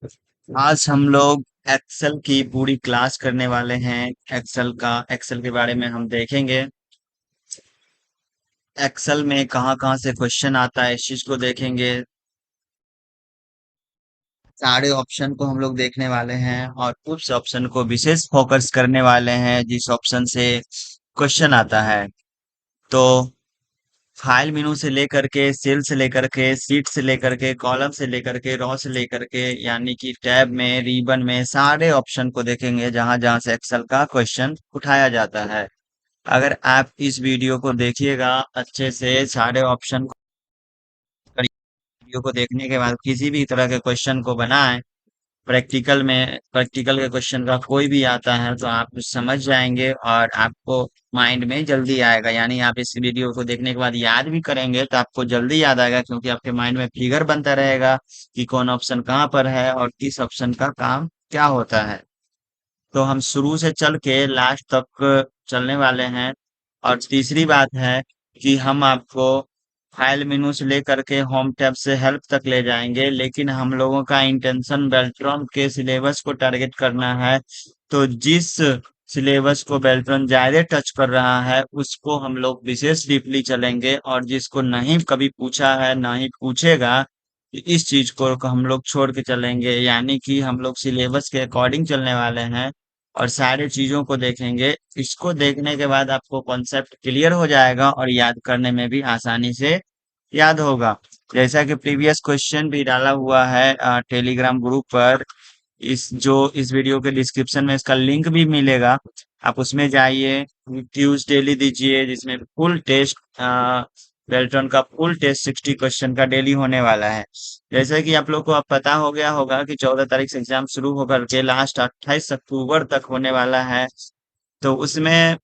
आज हम लोग एक्सेल की पूरी क्लास करने वाले हैं। एक्सेल के बारे में हम देखेंगे। एक्सेल में कहाँ कहाँ से क्वेश्चन आता है इस चीज को देखेंगे। सारे ऑप्शन को हम लोग देखने वाले हैं और उस ऑप्शन को विशेष फोकस करने वाले हैं जिस ऑप्शन से क्वेश्चन आता है। तो फाइल मेनू से लेकर के सेल से लेकर के सीट से लेकर के कॉलम से लेकर के रो से लेकर के यानी कि टैब में रिबन में सारे ऑप्शन को देखेंगे जहां जहां से एक्सेल का क्वेश्चन उठाया जाता है। अगर आप इस वीडियो को देखिएगा अच्छे से सारे ऑप्शन को वीडियो को देखने के बाद किसी भी तरह के क्वेश्चन को बनाएं। प्रैक्टिकल के क्वेश्चन का कोई भी आता है तो आप समझ जाएंगे और आपको माइंड में जल्दी आएगा, यानी आप इस वीडियो को देखने के बाद याद भी करेंगे तो आपको जल्दी याद आएगा क्योंकि आपके माइंड में फिगर बनता रहेगा कि कौन ऑप्शन कहाँ पर है और किस ऑप्शन का काम क्या होता है। तो हम शुरू से चल के लास्ट तक चलने वाले हैं। और तीसरी बात है कि हम आपको फाइल मेनू से लेकर के होम टैब से हेल्प तक ले जाएंगे, लेकिन हम लोगों का इंटेंशन बेल्ट्रॉन के सिलेबस को टारगेट करना है। तो जिस सिलेबस को बेल्ट्रॉन ज्यादा टच कर रहा है उसको हम लोग विशेष डीपली चलेंगे, और जिसको नहीं कभी पूछा है ना ही पूछेगा इस चीज को हम लोग छोड़ के चलेंगे। यानी कि हम लोग सिलेबस के अकॉर्डिंग चलने वाले हैं और सारी चीजों को देखेंगे। इसको देखने के बाद आपको कॉन्सेप्ट क्लियर हो जाएगा और याद करने में भी आसानी से याद होगा। जैसा कि प्रीवियस क्वेश्चन भी डाला हुआ है टेलीग्राम ग्रुप पर। इस वीडियो के डिस्क्रिप्शन में इसका लिंक भी मिलेगा। आप उसमें जाइए, क्यूज डेली दीजिए जिसमें फुल टेस्ट बेल्ट्रॉन का फुल टेस्ट 60 क्वेश्चन का डेली होने वाला है। जैसे कि आप लोग को अब पता हो गया होगा कि 14 तारीख से एग्जाम शुरू होकर के लास्ट 28 अक्टूबर तक होने वाला है। तो उसमें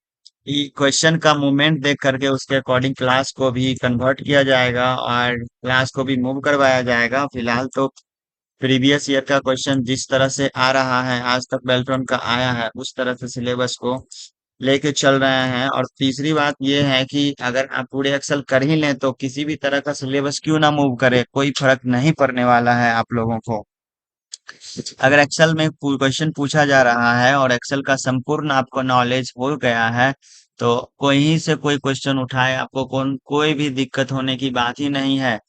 क्वेश्चन का मूवमेंट देख करके उसके अकॉर्डिंग क्लास को भी कन्वर्ट किया जाएगा और क्लास को भी मूव करवाया जाएगा। फिलहाल तो प्रीवियस ईयर का क्वेश्चन जिस तरह से आ रहा है आज तक बेल्ट्रॉन का आया है उस तरह से सिलेबस को लेके चल रहे हैं। और तीसरी बात ये है कि अगर आप पूरे एक्सेल कर ही लें तो किसी भी तरह का सिलेबस क्यों ना मूव करे, कोई फर्क नहीं पड़ने वाला है आप लोगों को। अगर एक्सेल में क्वेश्चन पूछा जा रहा है और एक्सेल का संपूर्ण आपको नॉलेज हो गया है तो कोई से कोई क्वेश्चन उठाए आपको कोई भी दिक्कत होने की बात ही नहीं है।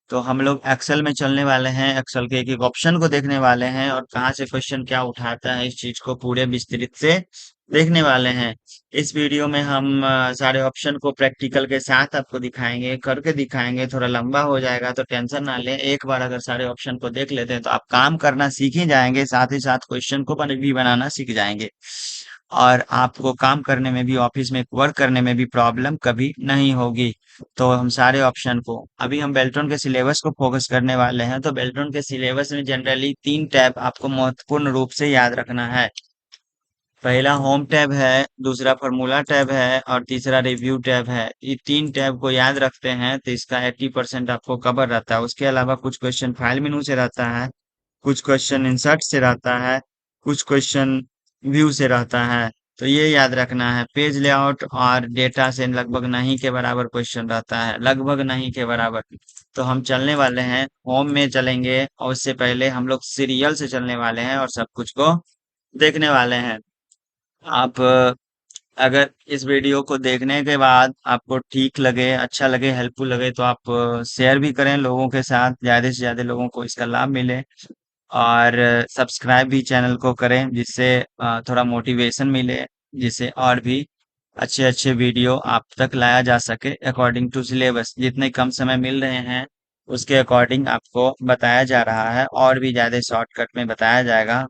तो हम लोग एक्सेल में चलने वाले हैं, एक्सेल के एक एक ऑप्शन को देखने वाले हैं और कहाँ से क्वेश्चन क्या उठाता है इस चीज को पूरे विस्तृत से देखने वाले हैं। इस वीडियो में हम सारे ऑप्शन को प्रैक्टिकल के साथ आपको दिखाएंगे, करके दिखाएंगे। थोड़ा लंबा हो जाएगा तो टेंशन ना लें, एक बार अगर सारे ऑप्शन को देख लेते हैं तो आप काम करना सीख ही जाएंगे, साथ ही साथ क्वेश्चन को भी बनाना सीख जाएंगे और आपको काम करने में भी ऑफिस में वर्क करने में भी प्रॉब्लम कभी नहीं होगी। तो हम सारे ऑप्शन को अभी हम बेल्ट्रॉन के सिलेबस को फोकस करने वाले हैं। तो बेल्ट्रॉन के सिलेबस में जनरली 3 टैब आपको महत्वपूर्ण रूप से याद रखना है। पहला होम टैब है, दूसरा फॉर्मूला टैब है और तीसरा रिव्यू टैब है। ये 3 टैब को याद रखते हैं तो इसका 80% आपको कवर रहता है। उसके अलावा कुछ क्वेश्चन फाइल मेनू से रहता है, कुछ क्वेश्चन इंसर्ट से रहता है, कुछ क्वेश्चन व्यू से रहता है। तो ये याद रखना है। पेज लेआउट और डेटा से लगभग नहीं के बराबर क्वेश्चन रहता है, लगभग नहीं के बराबर। तो हम चलने वाले हैं होम में चलेंगे और उससे पहले हम लोग सीरियल से चलने वाले हैं और सब कुछ को देखने वाले हैं। आप अगर इस वीडियो को देखने के बाद आपको ठीक लगे, अच्छा लगे, हेल्पफुल लगे तो आप शेयर भी करें लोगों के साथ, ज्यादा से ज्यादा लोगों को इसका लाभ मिले। और सब्सक्राइब भी चैनल को करें जिससे थोड़ा मोटिवेशन मिले, जिससे और भी अच्छे अच्छे वीडियो आप तक लाया जा सके अकॉर्डिंग टू सिलेबस। जितने कम समय मिल रहे हैं उसके अकॉर्डिंग आपको बताया जा रहा है और भी ज्यादा शॉर्टकट में बताया जाएगा।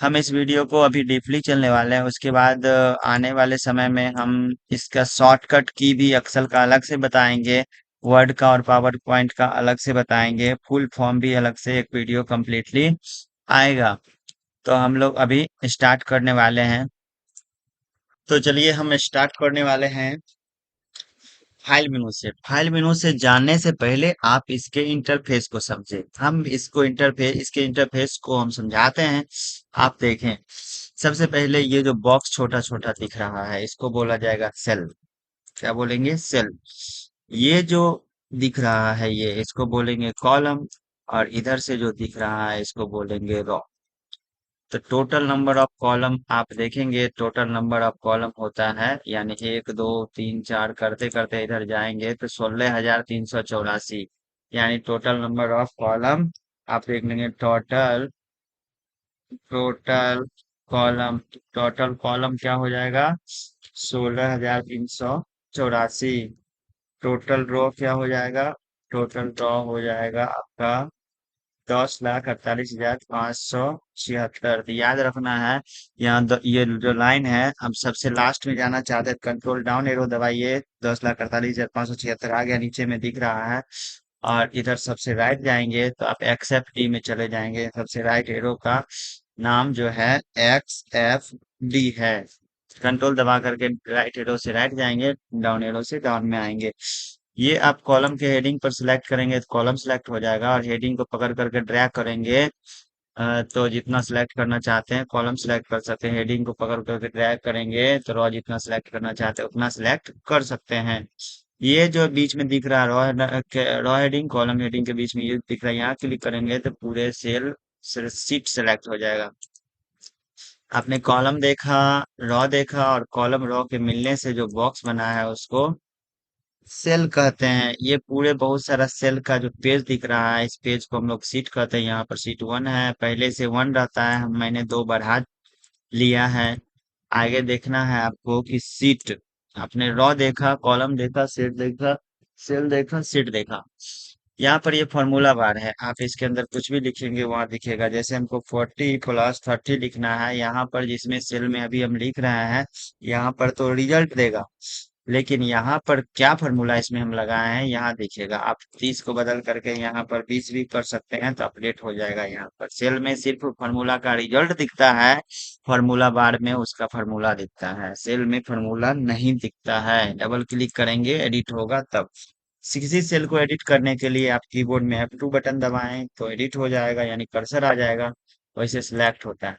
हम इस वीडियो को अभी डीपली चलने वाले हैं, उसके बाद आने वाले समय में हम इसका शॉर्टकट की भी एक्सेल का अलग से बताएंगे, वर्ड का और पावर पॉइंट का अलग से बताएंगे, फुल फॉर्म भी अलग से एक वीडियो कंप्लीटली आएगा। तो हम लोग अभी स्टार्ट करने वाले हैं। तो चलिए हम स्टार्ट करने वाले हैं फाइल मेनू से। फाइल मेनू से जानने से पहले आप इसके इंटरफेस को समझें। हम इसके इंटरफेस को हम समझाते हैं। आप देखें, सबसे पहले ये जो बॉक्स छोटा छोटा दिख रहा है इसको बोला जाएगा सेल। क्या बोलेंगे? सेल। ये जो दिख रहा है ये इसको बोलेंगे कॉलम। और इधर से जो दिख रहा है इसको बोलेंगे रॉ। तो टोटल नंबर ऑफ कॉलम आप देखेंगे, टोटल नंबर ऑफ कॉलम होता है, यानी 1 2 3 4 करते करते इधर जाएंगे तो 16,384, यानी टोटल नंबर ऑफ कॉलम आप देख लेंगे। टोटल कॉलम टोटल कॉलम क्या हो जाएगा? 16,384। टोटल रो क्या हो जाएगा? टोटल रो हो जाएगा आपका 10,48,576। तो याद रखना है, यहाँ ये जो लाइन है, अब सबसे लास्ट में जाना चाहते हैं कंट्रोल डाउन एरो दबाइए, 10,48,576 आ गया, नीचे में दिख रहा है। और इधर सबसे राइट जाएंगे तो आप एक्सेप्ट डी में चले जाएंगे। सबसे राइट एरो का नाम जो है XFD है। कंट्रोल दबा करके राइट एरो से राइट जाएंगे, डाउन एरो से डाउन में आएंगे। ये आप कॉलम के हेडिंग पर सिलेक्ट करेंगे तो कॉलम सिलेक्ट हो जाएगा, और हेडिंग को पकड़ करके ड्रैग करेंगे तो जितना सिलेक्ट करना चाहते हैं कॉलम सिलेक्ट कर सकते हैं। हेडिंग को पकड़ करके ड्रैग करेंगे तो रो जितना सिलेक्ट करना चाहते हैं उतना सिलेक्ट कर सकते हैं। ये जो बीच में दिख रहा है रो हेडिंग कॉलम हेडिंग के बीच में ये दिख रहा है, यहाँ क्लिक करेंगे तो पूरे सेल सीट सेलेक्ट हो जाएगा। आपने कॉलम देखा, रो देखा, और कॉलम रो के मिलने से जो बॉक्स बना है उसको सेल कहते हैं। ये पूरे बहुत सारा सेल का जो पेज दिख रहा है, इस पेज को हम लोग सीट कहते हैं। यहाँ पर सीट 1 है, पहले से 1 रहता है, मैंने 2 बढ़ा लिया है। आगे देखना है आपको कि सीट, आपने रॉ देखा, कॉलम देखा, सीट देखा, सेल देखा, सीट देखा। यहाँ पर ये फॉर्मूला बार है, आप इसके अंदर कुछ भी लिखेंगे वहां दिखेगा। जैसे हमको 40 + 30 लिखना है, यहाँ पर जिसमें सेल में अभी हम लिख रहे हैं, यहाँ पर तो रिजल्ट देगा, लेकिन यहाँ पर क्या फॉर्मूला इसमें हम लगाए हैं यहाँ दिखेगा। आप 30 को बदल करके यहाँ पर 20 भी कर सकते हैं तो अपडेट हो जाएगा। यहाँ पर सेल में सिर्फ फॉर्मूला का रिजल्ट दिखता है, फॉर्मूला बार में उसका फॉर्मूला दिखता है, सेल में फॉर्मूला नहीं दिखता है। डबल क्लिक करेंगे एडिट होगा तब। किसी सेल को एडिट करने के लिए आप कीबोर्ड में F2 बटन दबाएं तो एडिट हो जाएगा, यानी कर्सर आ जाएगा, वैसे सिलेक्ट होता है।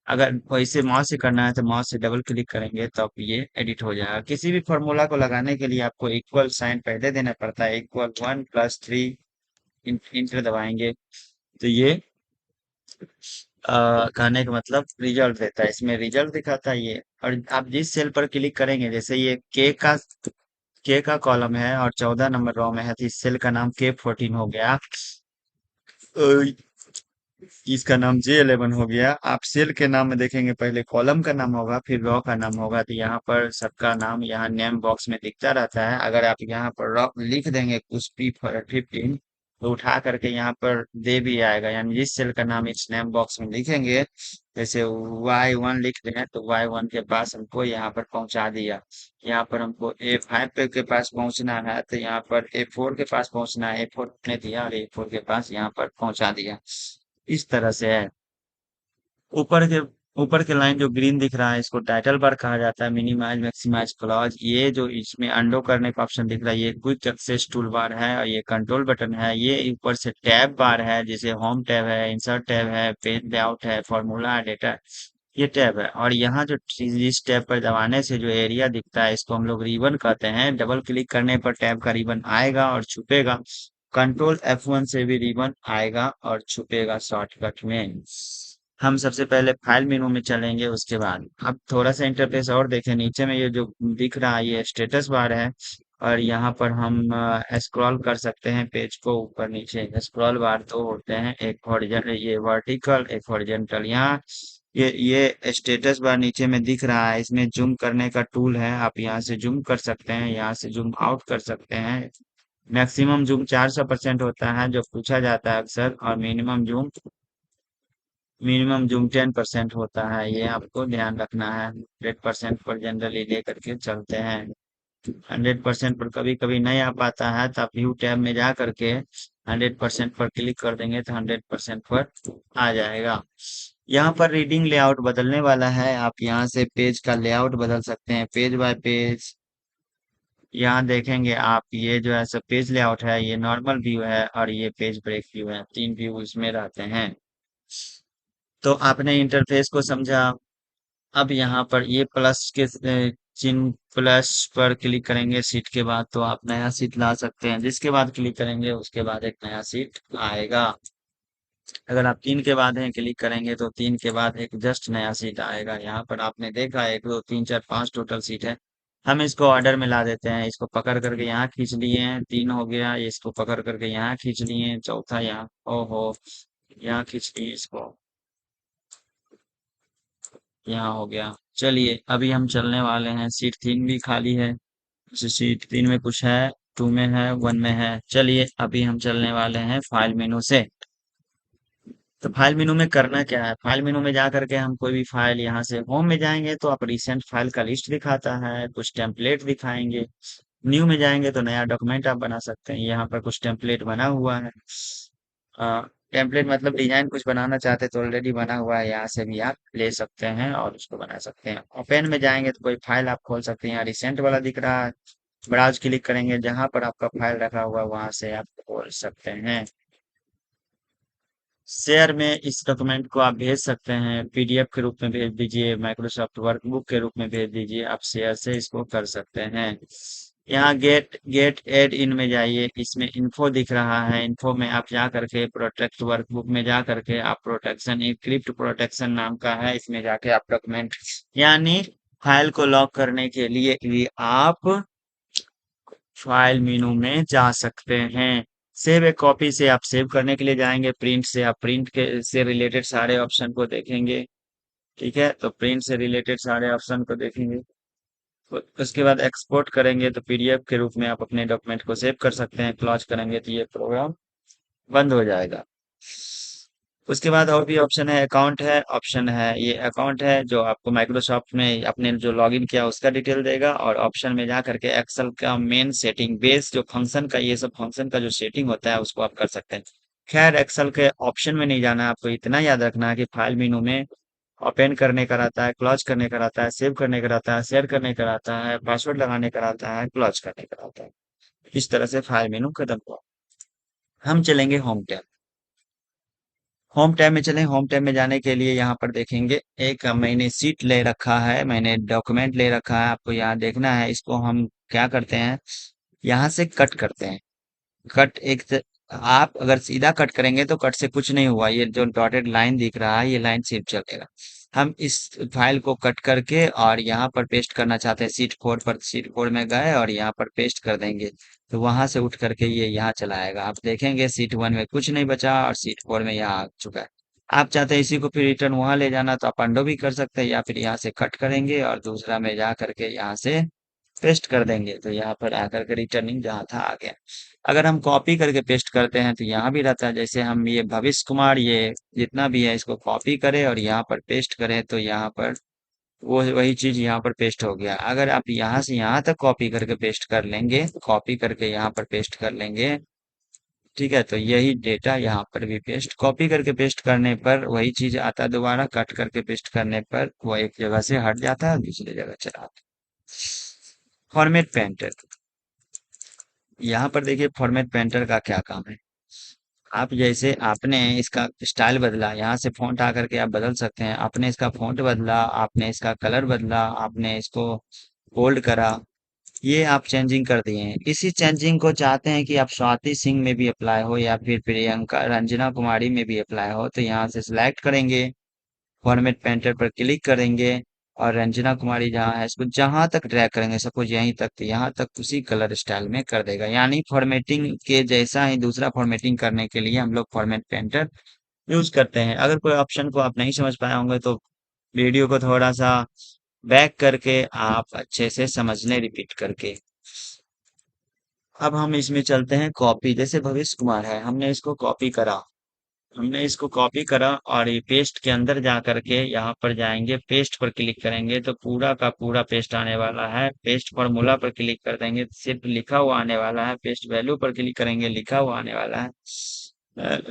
अगर वैसे माउस से करना है तो माउस से डबल क्लिक करेंगे तो अब ये एडिट हो जाएगा। किसी भी फॉर्मूला को लगाने के लिए आपको इक्वल साइन पहले देना पड़ता है, इक्वल 1 + 3 इंटर दबाएंगे तो ये कहने का मतलब रिजल्ट देता है, इसमें रिजल्ट दिखाता है ये। और आप जिस सेल पर क्लिक करेंगे, जैसे ये के का कॉलम है और 14 नंबर रो में है, तो इस सेल का नाम K14 हो गया, अ, इसका नाम J11 हो गया। आप सेल के नाम में देखेंगे पहले कॉलम का नाम होगा फिर रो का नाम होगा, तो यहाँ पर सबका नाम यहाँ नेम बॉक्स में दिखता रहता है। अगर आप यहाँ पर रो लिख देंगे कुछ P15 तो उठा करके यहाँ पर दे भी आएगा, यानी जिस सेल का नाम इस नेम बॉक्स में लिखेंगे, जैसे Y1 लिख दें तो Y1 के पास हमको यहाँ पर पहुंचा दिया। यहाँ पर हमको A5 के पास पहुंचना है तो यहाँ पर A4 के पास पहुंचना है, A4 ने दिया और A4 के पास यहाँ पर पहुंचा दिया। इस तरह से है। ऊपर के ऊपर के लाइन जो ग्रीन दिख रहा है इसको टाइटल बार कहा जाता है, मिनिमाइज मैक्सिमाइज क्लॉज। ये जो इसमें अंडो करने का ऑप्शन दिख रहा है ये क्विक एक्सेस टूल बार है, और ये कंट्रोल बटन है। ये ऊपर से टैब बार है, जैसे होम टैब है, इंसर्ट टैब है, पेज लेआउट है, फॉर्मूला डेटा, ये टैब है। और यहाँ जो इस टैब पर दबाने से जो एरिया दिखता है इसको हम लोग रिबन कहते हैं। डबल क्लिक करने पर टैब का रिबन आएगा और छुपेगा। कंट्रोल F1 से भी रिबन आएगा और छुपेगा शॉर्टकट में। हम सबसे पहले फाइल मेनू में चलेंगे, उसके बाद अब थोड़ा सा इंटरफेस और देखें। नीचे में ये जो दिख रहा है ये स्टेटस बार है, और यहाँ पर हम स्क्रॉल कर सकते हैं पेज को ऊपर नीचे। स्क्रॉल बार दो होते हैं, एक हॉरिजॉन्टल, ये वर्टिकल, एक हॉरिजॉन्टल। यहाँ ये स्टेटस बार नीचे में दिख रहा है, इसमें जूम करने का टूल है, आप यहाँ से जूम कर सकते हैं, यहाँ से जूम आउट कर सकते हैं। मैक्सिमम जूम 400% होता है जो पूछा जाता है अक्सर, और मिनिमम जूम 10% होता है, ये आपको ध्यान रखना है। 100% पर जनरली लेकर के चलते हैं। 100% पर कभी कभी नहीं आ पाता है तो आप व्यू टैब में जा करके 100% पर क्लिक कर देंगे तो 100% पर आ जाएगा। यहाँ पर रीडिंग लेआउट बदलने वाला है, आप यहाँ से पेज का लेआउट बदल सकते हैं, पेज बाय पेज। यहाँ देखेंगे आप ये जो है सब पेज लेआउट है, ये नॉर्मल व्यू है और ये पेज ब्रेक व्यू है, 3 व्यू इसमें रहते हैं। तो आपने इंटरफेस को समझा। अब यहाँ पर ये प्लस के चिन्ह प्लस पर क्लिक करेंगे सीट के बाद तो आप नया सीट ला सकते हैं। जिसके बाद क्लिक करेंगे उसके बाद एक नया सीट आएगा। अगर आप 3 के बाद हैं क्लिक करेंगे तो 3 के बाद एक जस्ट नया सीट आएगा। यहाँ पर आपने देखा 1 2 3 4 5 टोटल सीट है। हम इसको ऑर्डर में ला देते हैं। इसको पकड़ करके यहाँ खींच लिए हैं, 3 हो गया। इसको पकड़ करके यहाँ खींच लिए हैं, चौथा यहाँ, ओहो, यहाँ खींच लिए इसको, यहाँ हो गया। चलिए अभी हम चलने वाले हैं, सीट 3 भी खाली है। सीट 3 में कुछ है, 2 में है, 1 में है। चलिए अभी हम चलने वाले हैं फाइल मेनू से। तो फाइल मेनू में करना क्या है, फाइल मेनू में जा करके हम कोई भी फाइल, यहाँ से होम में जाएंगे तो आप रिसेंट फाइल का लिस्ट दिखाता है, कुछ टेम्पलेट दिखाएंगे। न्यू में जाएंगे तो नया डॉक्यूमेंट आप बना सकते हैं। यहाँ पर कुछ टेम्पलेट बना हुआ है। टेम्पलेट मतलब डिजाइन कुछ बनाना चाहते हैं तो ऑलरेडी बना हुआ है, यहाँ से भी आप ले सकते हैं और उसको बना सकते हैं। ओपन में जाएंगे तो कोई फाइल आप खोल सकते हैं। यहाँ रिसेंट वाला दिख रहा है, ब्राउज क्लिक करेंगे, जहां पर आपका फाइल रखा हुआ है वहां से आप खोल सकते हैं। शेयर में इस डॉक्यूमेंट को आप भेज सकते हैं, पीडीएफ के रूप में भेज दीजिए, माइक्रोसॉफ्ट वर्कबुक के रूप में भेज दीजिए, आप शेयर से इसको कर सकते हैं। यहाँ गेट गेट एड इन में जाइए, इसमें इन्फो दिख रहा है, इन्फो में आप जा करके प्रोटेक्ट वर्कबुक में जा करके आप प्रोटेक्शन, इंक्रिप्ट प्रोटेक्शन नाम का है, इसमें जाके आप डॉक्यूमेंट यानी फाइल को लॉक करने के लिए भी आप फाइल मेनू में जा सकते हैं। सेव ए कॉपी से आप सेव करने के लिए जाएंगे, प्रिंट से आप प्रिंट के से रिलेटेड सारे ऑप्शन को देखेंगे। ठीक है, तो प्रिंट से रिलेटेड सारे ऑप्शन को देखेंगे। उसके बाद एक्सपोर्ट करेंगे तो पीडीएफ के रूप में आप अपने डॉक्यूमेंट को सेव कर सकते हैं। क्लोज करेंगे तो ये प्रोग्राम बंद हो जाएगा। उसके बाद और भी ऑप्शन है, अकाउंट है, ऑप्शन है, ये अकाउंट है जो आपको माइक्रोसॉफ्ट में आपने जो लॉगिन किया उसका डिटेल देगा, और ऑप्शन में जा करके एक्सेल का मेन सेटिंग बेस जो फंक्शन का, ये सब फंक्शन का जो सेटिंग होता है उसको आप कर सकते हैं। खैर एक्सेल के ऑप्शन में नहीं जाना है, आपको इतना याद रखना है कि फाइल मेनू में ओपन करने का रहता है, क्लोज करने का रहता है, सेव करने का रहता है, शेयर करने का रहता है, पासवर्ड लगाने का रहता है, क्लोज करने का रहता है। इस तरह से फाइल मेनू खत्म हुआ। हम चलेंगे होम टैब। होम टैब में चलें, होम टैब में जाने के लिए यहाँ पर देखेंगे एक मैंने सीट ले रखा है, मैंने डॉक्यूमेंट ले रखा है, आपको यहाँ देखना है। इसको हम क्या करते हैं, यहाँ से कट करते हैं। कट आप अगर सीधा कट करेंगे तो कट से कुछ नहीं हुआ, ये जो डॉटेड लाइन दिख रहा है ये लाइन सिर्फ चलेगा। हम इस फाइल को कट करके और यहाँ पर पेस्ट करना चाहते हैं, सीट 4 पर, सीट 4 में गए और यहाँ पर पेस्ट कर देंगे तो वहां से उठ करके ये यहाँ चला आएगा। आप देखेंगे सीट 1 में कुछ नहीं बचा और सीट 4 में यहाँ आ चुका है। आप चाहते हैं इसी को फिर रिटर्न वहां ले जाना तो आप अंडो भी कर सकते हैं, या फिर यहाँ से कट करेंगे और दूसरा में जा करके यहाँ से पेस्ट कर देंगे तो यहाँ पर आकर के रिटर्निंग जहाँ था आ गया। अगर हम कॉपी करके पेस्ट करते हैं तो यहाँ भी रहता है, जैसे हम ये भविष्य कुमार, ये जितना भी है इसको कॉपी करें और यहाँ पर पेस्ट करें तो यहाँ पर वो वही चीज यहाँ पर पेस्ट हो गया। अगर आप यहाँ से यहाँ तक कॉपी करके पेस्ट कर लेंगे, कॉपी करके यहाँ पर पेस्ट कर लेंगे, ठीक है, तो यही डेटा यहाँ पर भी पेस्ट, कॉपी करके पेस्ट करने पर वही चीज आता है, दोबारा कट करके पेस्ट करने पर वो एक जगह से हट जाता है दूसरी जगह चला आता है। फॉर्मेट पेंटर, यहाँ पर देखिए फॉर्मेट पेंटर का क्या काम है। आप जैसे आपने इसका स्टाइल बदला, यहाँ से फ़ॉन्ट आकर के आप बदल सकते हैं। आपने इसका फ़ॉन्ट बदला, आपने इसका कलर बदला, आपने इसको बोल्ड करा, ये आप चेंजिंग कर दिए हैं। इसी चेंजिंग को चाहते हैं कि आप स्वाति सिंह में भी अप्लाई हो या फिर प्रियंका रंजना कुमारी में भी अप्लाई हो, तो यहाँ से सिलेक्ट करेंगे, फॉर्मेट पेंटर पर क्लिक करेंगे और रंजना कुमारी जहाँ है इसको जहां तक ड्रैग करेंगे, सपोज यहीं तक, तो यहाँ तक उसी कलर स्टाइल में कर देगा। यानी फॉर्मेटिंग के जैसा ही दूसरा फॉर्मेटिंग करने के लिए हम लोग फॉर्मेट पेंटर यूज करते हैं। अगर कोई ऑप्शन को आप नहीं समझ पाए होंगे तो वीडियो को थोड़ा सा बैक करके आप अच्छे से समझ लें, रिपीट करके। अब हम इसमें चलते हैं कॉपी, जैसे भविष्य कुमार है, हमने इसको कॉपी करा और ये पेस्ट के अंदर जा करके यहाँ पर जाएंगे, पेस्ट पर क्लिक करेंगे तो पूरा का पूरा पेस्ट आने वाला है। पेस्ट फॉर्मूला पर क्लिक कर देंगे, सिर्फ लिखा हुआ आने वाला है। पेस्ट वैल्यू पर क्लिक करेंगे, लिखा हुआ आने वाला है।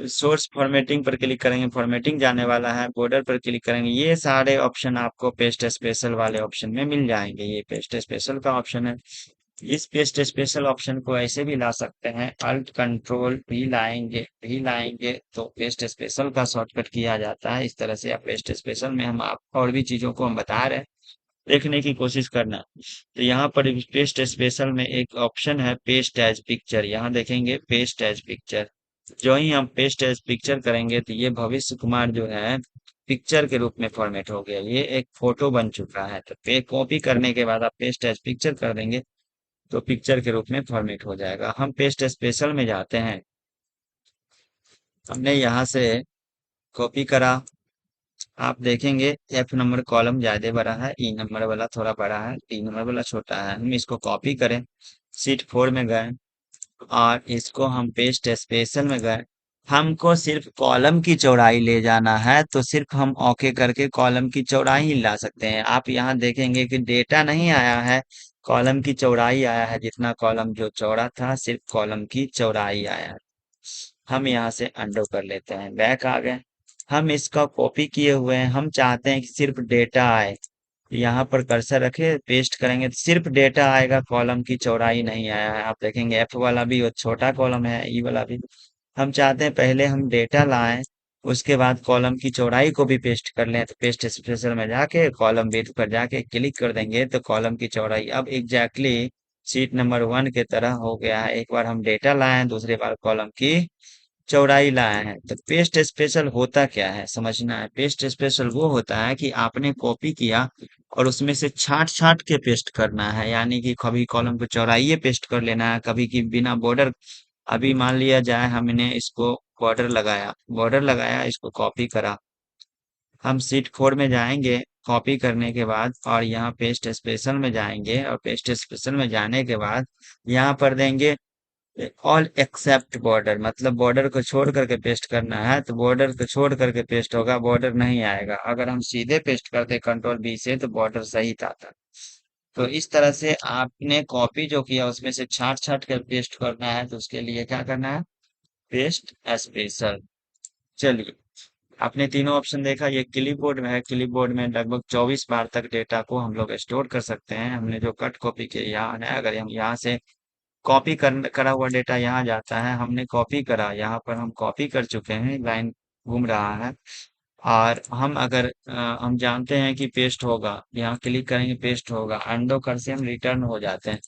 सोर्स फॉर्मेटिंग पर क्लिक करेंगे, फॉर्मेटिंग जाने वाला है। बॉर्डर पर क्लिक करेंगे, ये सारे ऑप्शन आपको पेस्ट स्पेशल वाले ऑप्शन में मिल जाएंगे। ये पेस्ट स्पेशल का ऑप्शन है। इस पेस्ट स्पेशल ऑप्शन को ऐसे भी ला सकते हैं, अल्ट कंट्रोल भी लाएंगे तो पेस्ट स्पेशल का शॉर्टकट किया जाता है। इस तरह से आप पेस्ट स्पेशल में हम आप और भी चीजों को हम बता रहे हैं, देखने की कोशिश करना। तो यहाँ पर पेस्ट स्पेशल में एक ऑप्शन है पेस्ट एज पिक्चर, यहाँ देखेंगे पेस्ट एज पिक्चर। जो ही हम पेस्ट एज पिक्चर करेंगे तो ये भविष्य कुमार जो है पिक्चर के रूप में फॉर्मेट हो गया, ये एक फोटो बन चुका है। तो पे कॉपी करने के बाद आप पेस्ट एज पिक्चर कर देंगे तो पिक्चर के रूप में फॉर्मेट हो जाएगा। हम पेस्ट स्पेशल में जाते हैं, हमने यहाँ से कॉपी करा। आप देखेंगे एफ नंबर कॉलम ज्यादा बड़ा है, ई नंबर वाला थोड़ा बड़ा है, टी नंबर वाला छोटा है। हम इसको कॉपी करें, सीट 4 में गए और इसको हम पेस्ट स्पेशल में गए। हमको सिर्फ कॉलम की चौड़ाई ले जाना है तो सिर्फ हम ओके करके कॉलम की चौड़ाई ही ला सकते हैं। आप यहाँ देखेंगे कि डेटा नहीं आया है, कॉलम की चौड़ाई आया है, जितना कॉलम जो चौड़ा था सिर्फ कॉलम की चौड़ाई आया है। हम यहाँ से अंडू कर लेते हैं, बैक आ गए। हम इसका कॉपी किए हुए हैं, हम चाहते हैं कि सिर्फ डेटा आए। यहाँ पर कर्सर रखे, पेस्ट करेंगे तो सिर्फ डेटा आएगा, कॉलम की चौड़ाई नहीं आया है। आप देखेंगे एफ वाला भी वो छोटा कॉलम है, ई वाला भी। हम चाहते हैं पहले हम डेटा लाएं, उसके बाद कॉलम की चौड़ाई को भी पेस्ट कर लें। तो पेस्ट स्पेशल में जाके कॉलम विड्थ पर जाके क्लिक कर देंगे तो कॉलम की चौड़ाई अब एग्जैक्टली शीट नंबर 1 के तरह हो गया है। एक बार हम डेटा लाए, दूसरी बार कॉलम की चौड़ाई लाए हैं। तो पेस्ट स्पेशल होता क्या है समझना है। पेस्ट स्पेशल वो होता है कि आपने कॉपी किया और उसमें से छांट छांट के पेस्ट करना है, यानी कि कभी कॉलम को चौड़ाई पेस्ट कर लेना है, कभी की बिना बॉर्डर। अभी मान लिया जाए हमने इसको बॉर्डर लगाया, इसको कॉपी करा। हम सीट 4 में जाएंगे कॉपी करने के बाद और यहाँ पेस्ट स्पेशल में जाएंगे और पेस्ट स्पेशल में जाने के बाद यहाँ पर देंगे ऑल एक्सेप्ट बॉर्डर, मतलब बॉर्डर को छोड़ करके पेस्ट करना है तो बॉर्डर को छोड़ करके पेस्ट होगा, बॉर्डर नहीं आएगा। अगर हम सीधे पेस्ट करते कंट्रोल बी से तो बॉर्डर सहित आता। तो इस तरह से आपने कॉपी जो किया उसमें से छांट छांट कर पेस्ट करना है, तो उसके लिए क्या करना है, पेस्ट स्पेशल। चलिए, आपने तीनों ऑप्शन देखा। ये क्लिपबोर्ड में है, क्लिपबोर्ड में लगभग 24 बार तक डेटा को हम लोग स्टोर कर सकते हैं। हमने जो कट कॉपी किया यहाँ है, अगर हम यहाँ से कॉपी करा हुआ डेटा यहाँ जाता है, हमने कॉपी करा, यहाँ पर हम कॉपी कर चुके हैं, लाइन घूम रहा है। और हम अगर हम जानते हैं कि पेस्ट होगा, यहाँ क्लिक करेंगे पेस्ट होगा, अंडो कर से हम रिटर्न हो जाते हैं।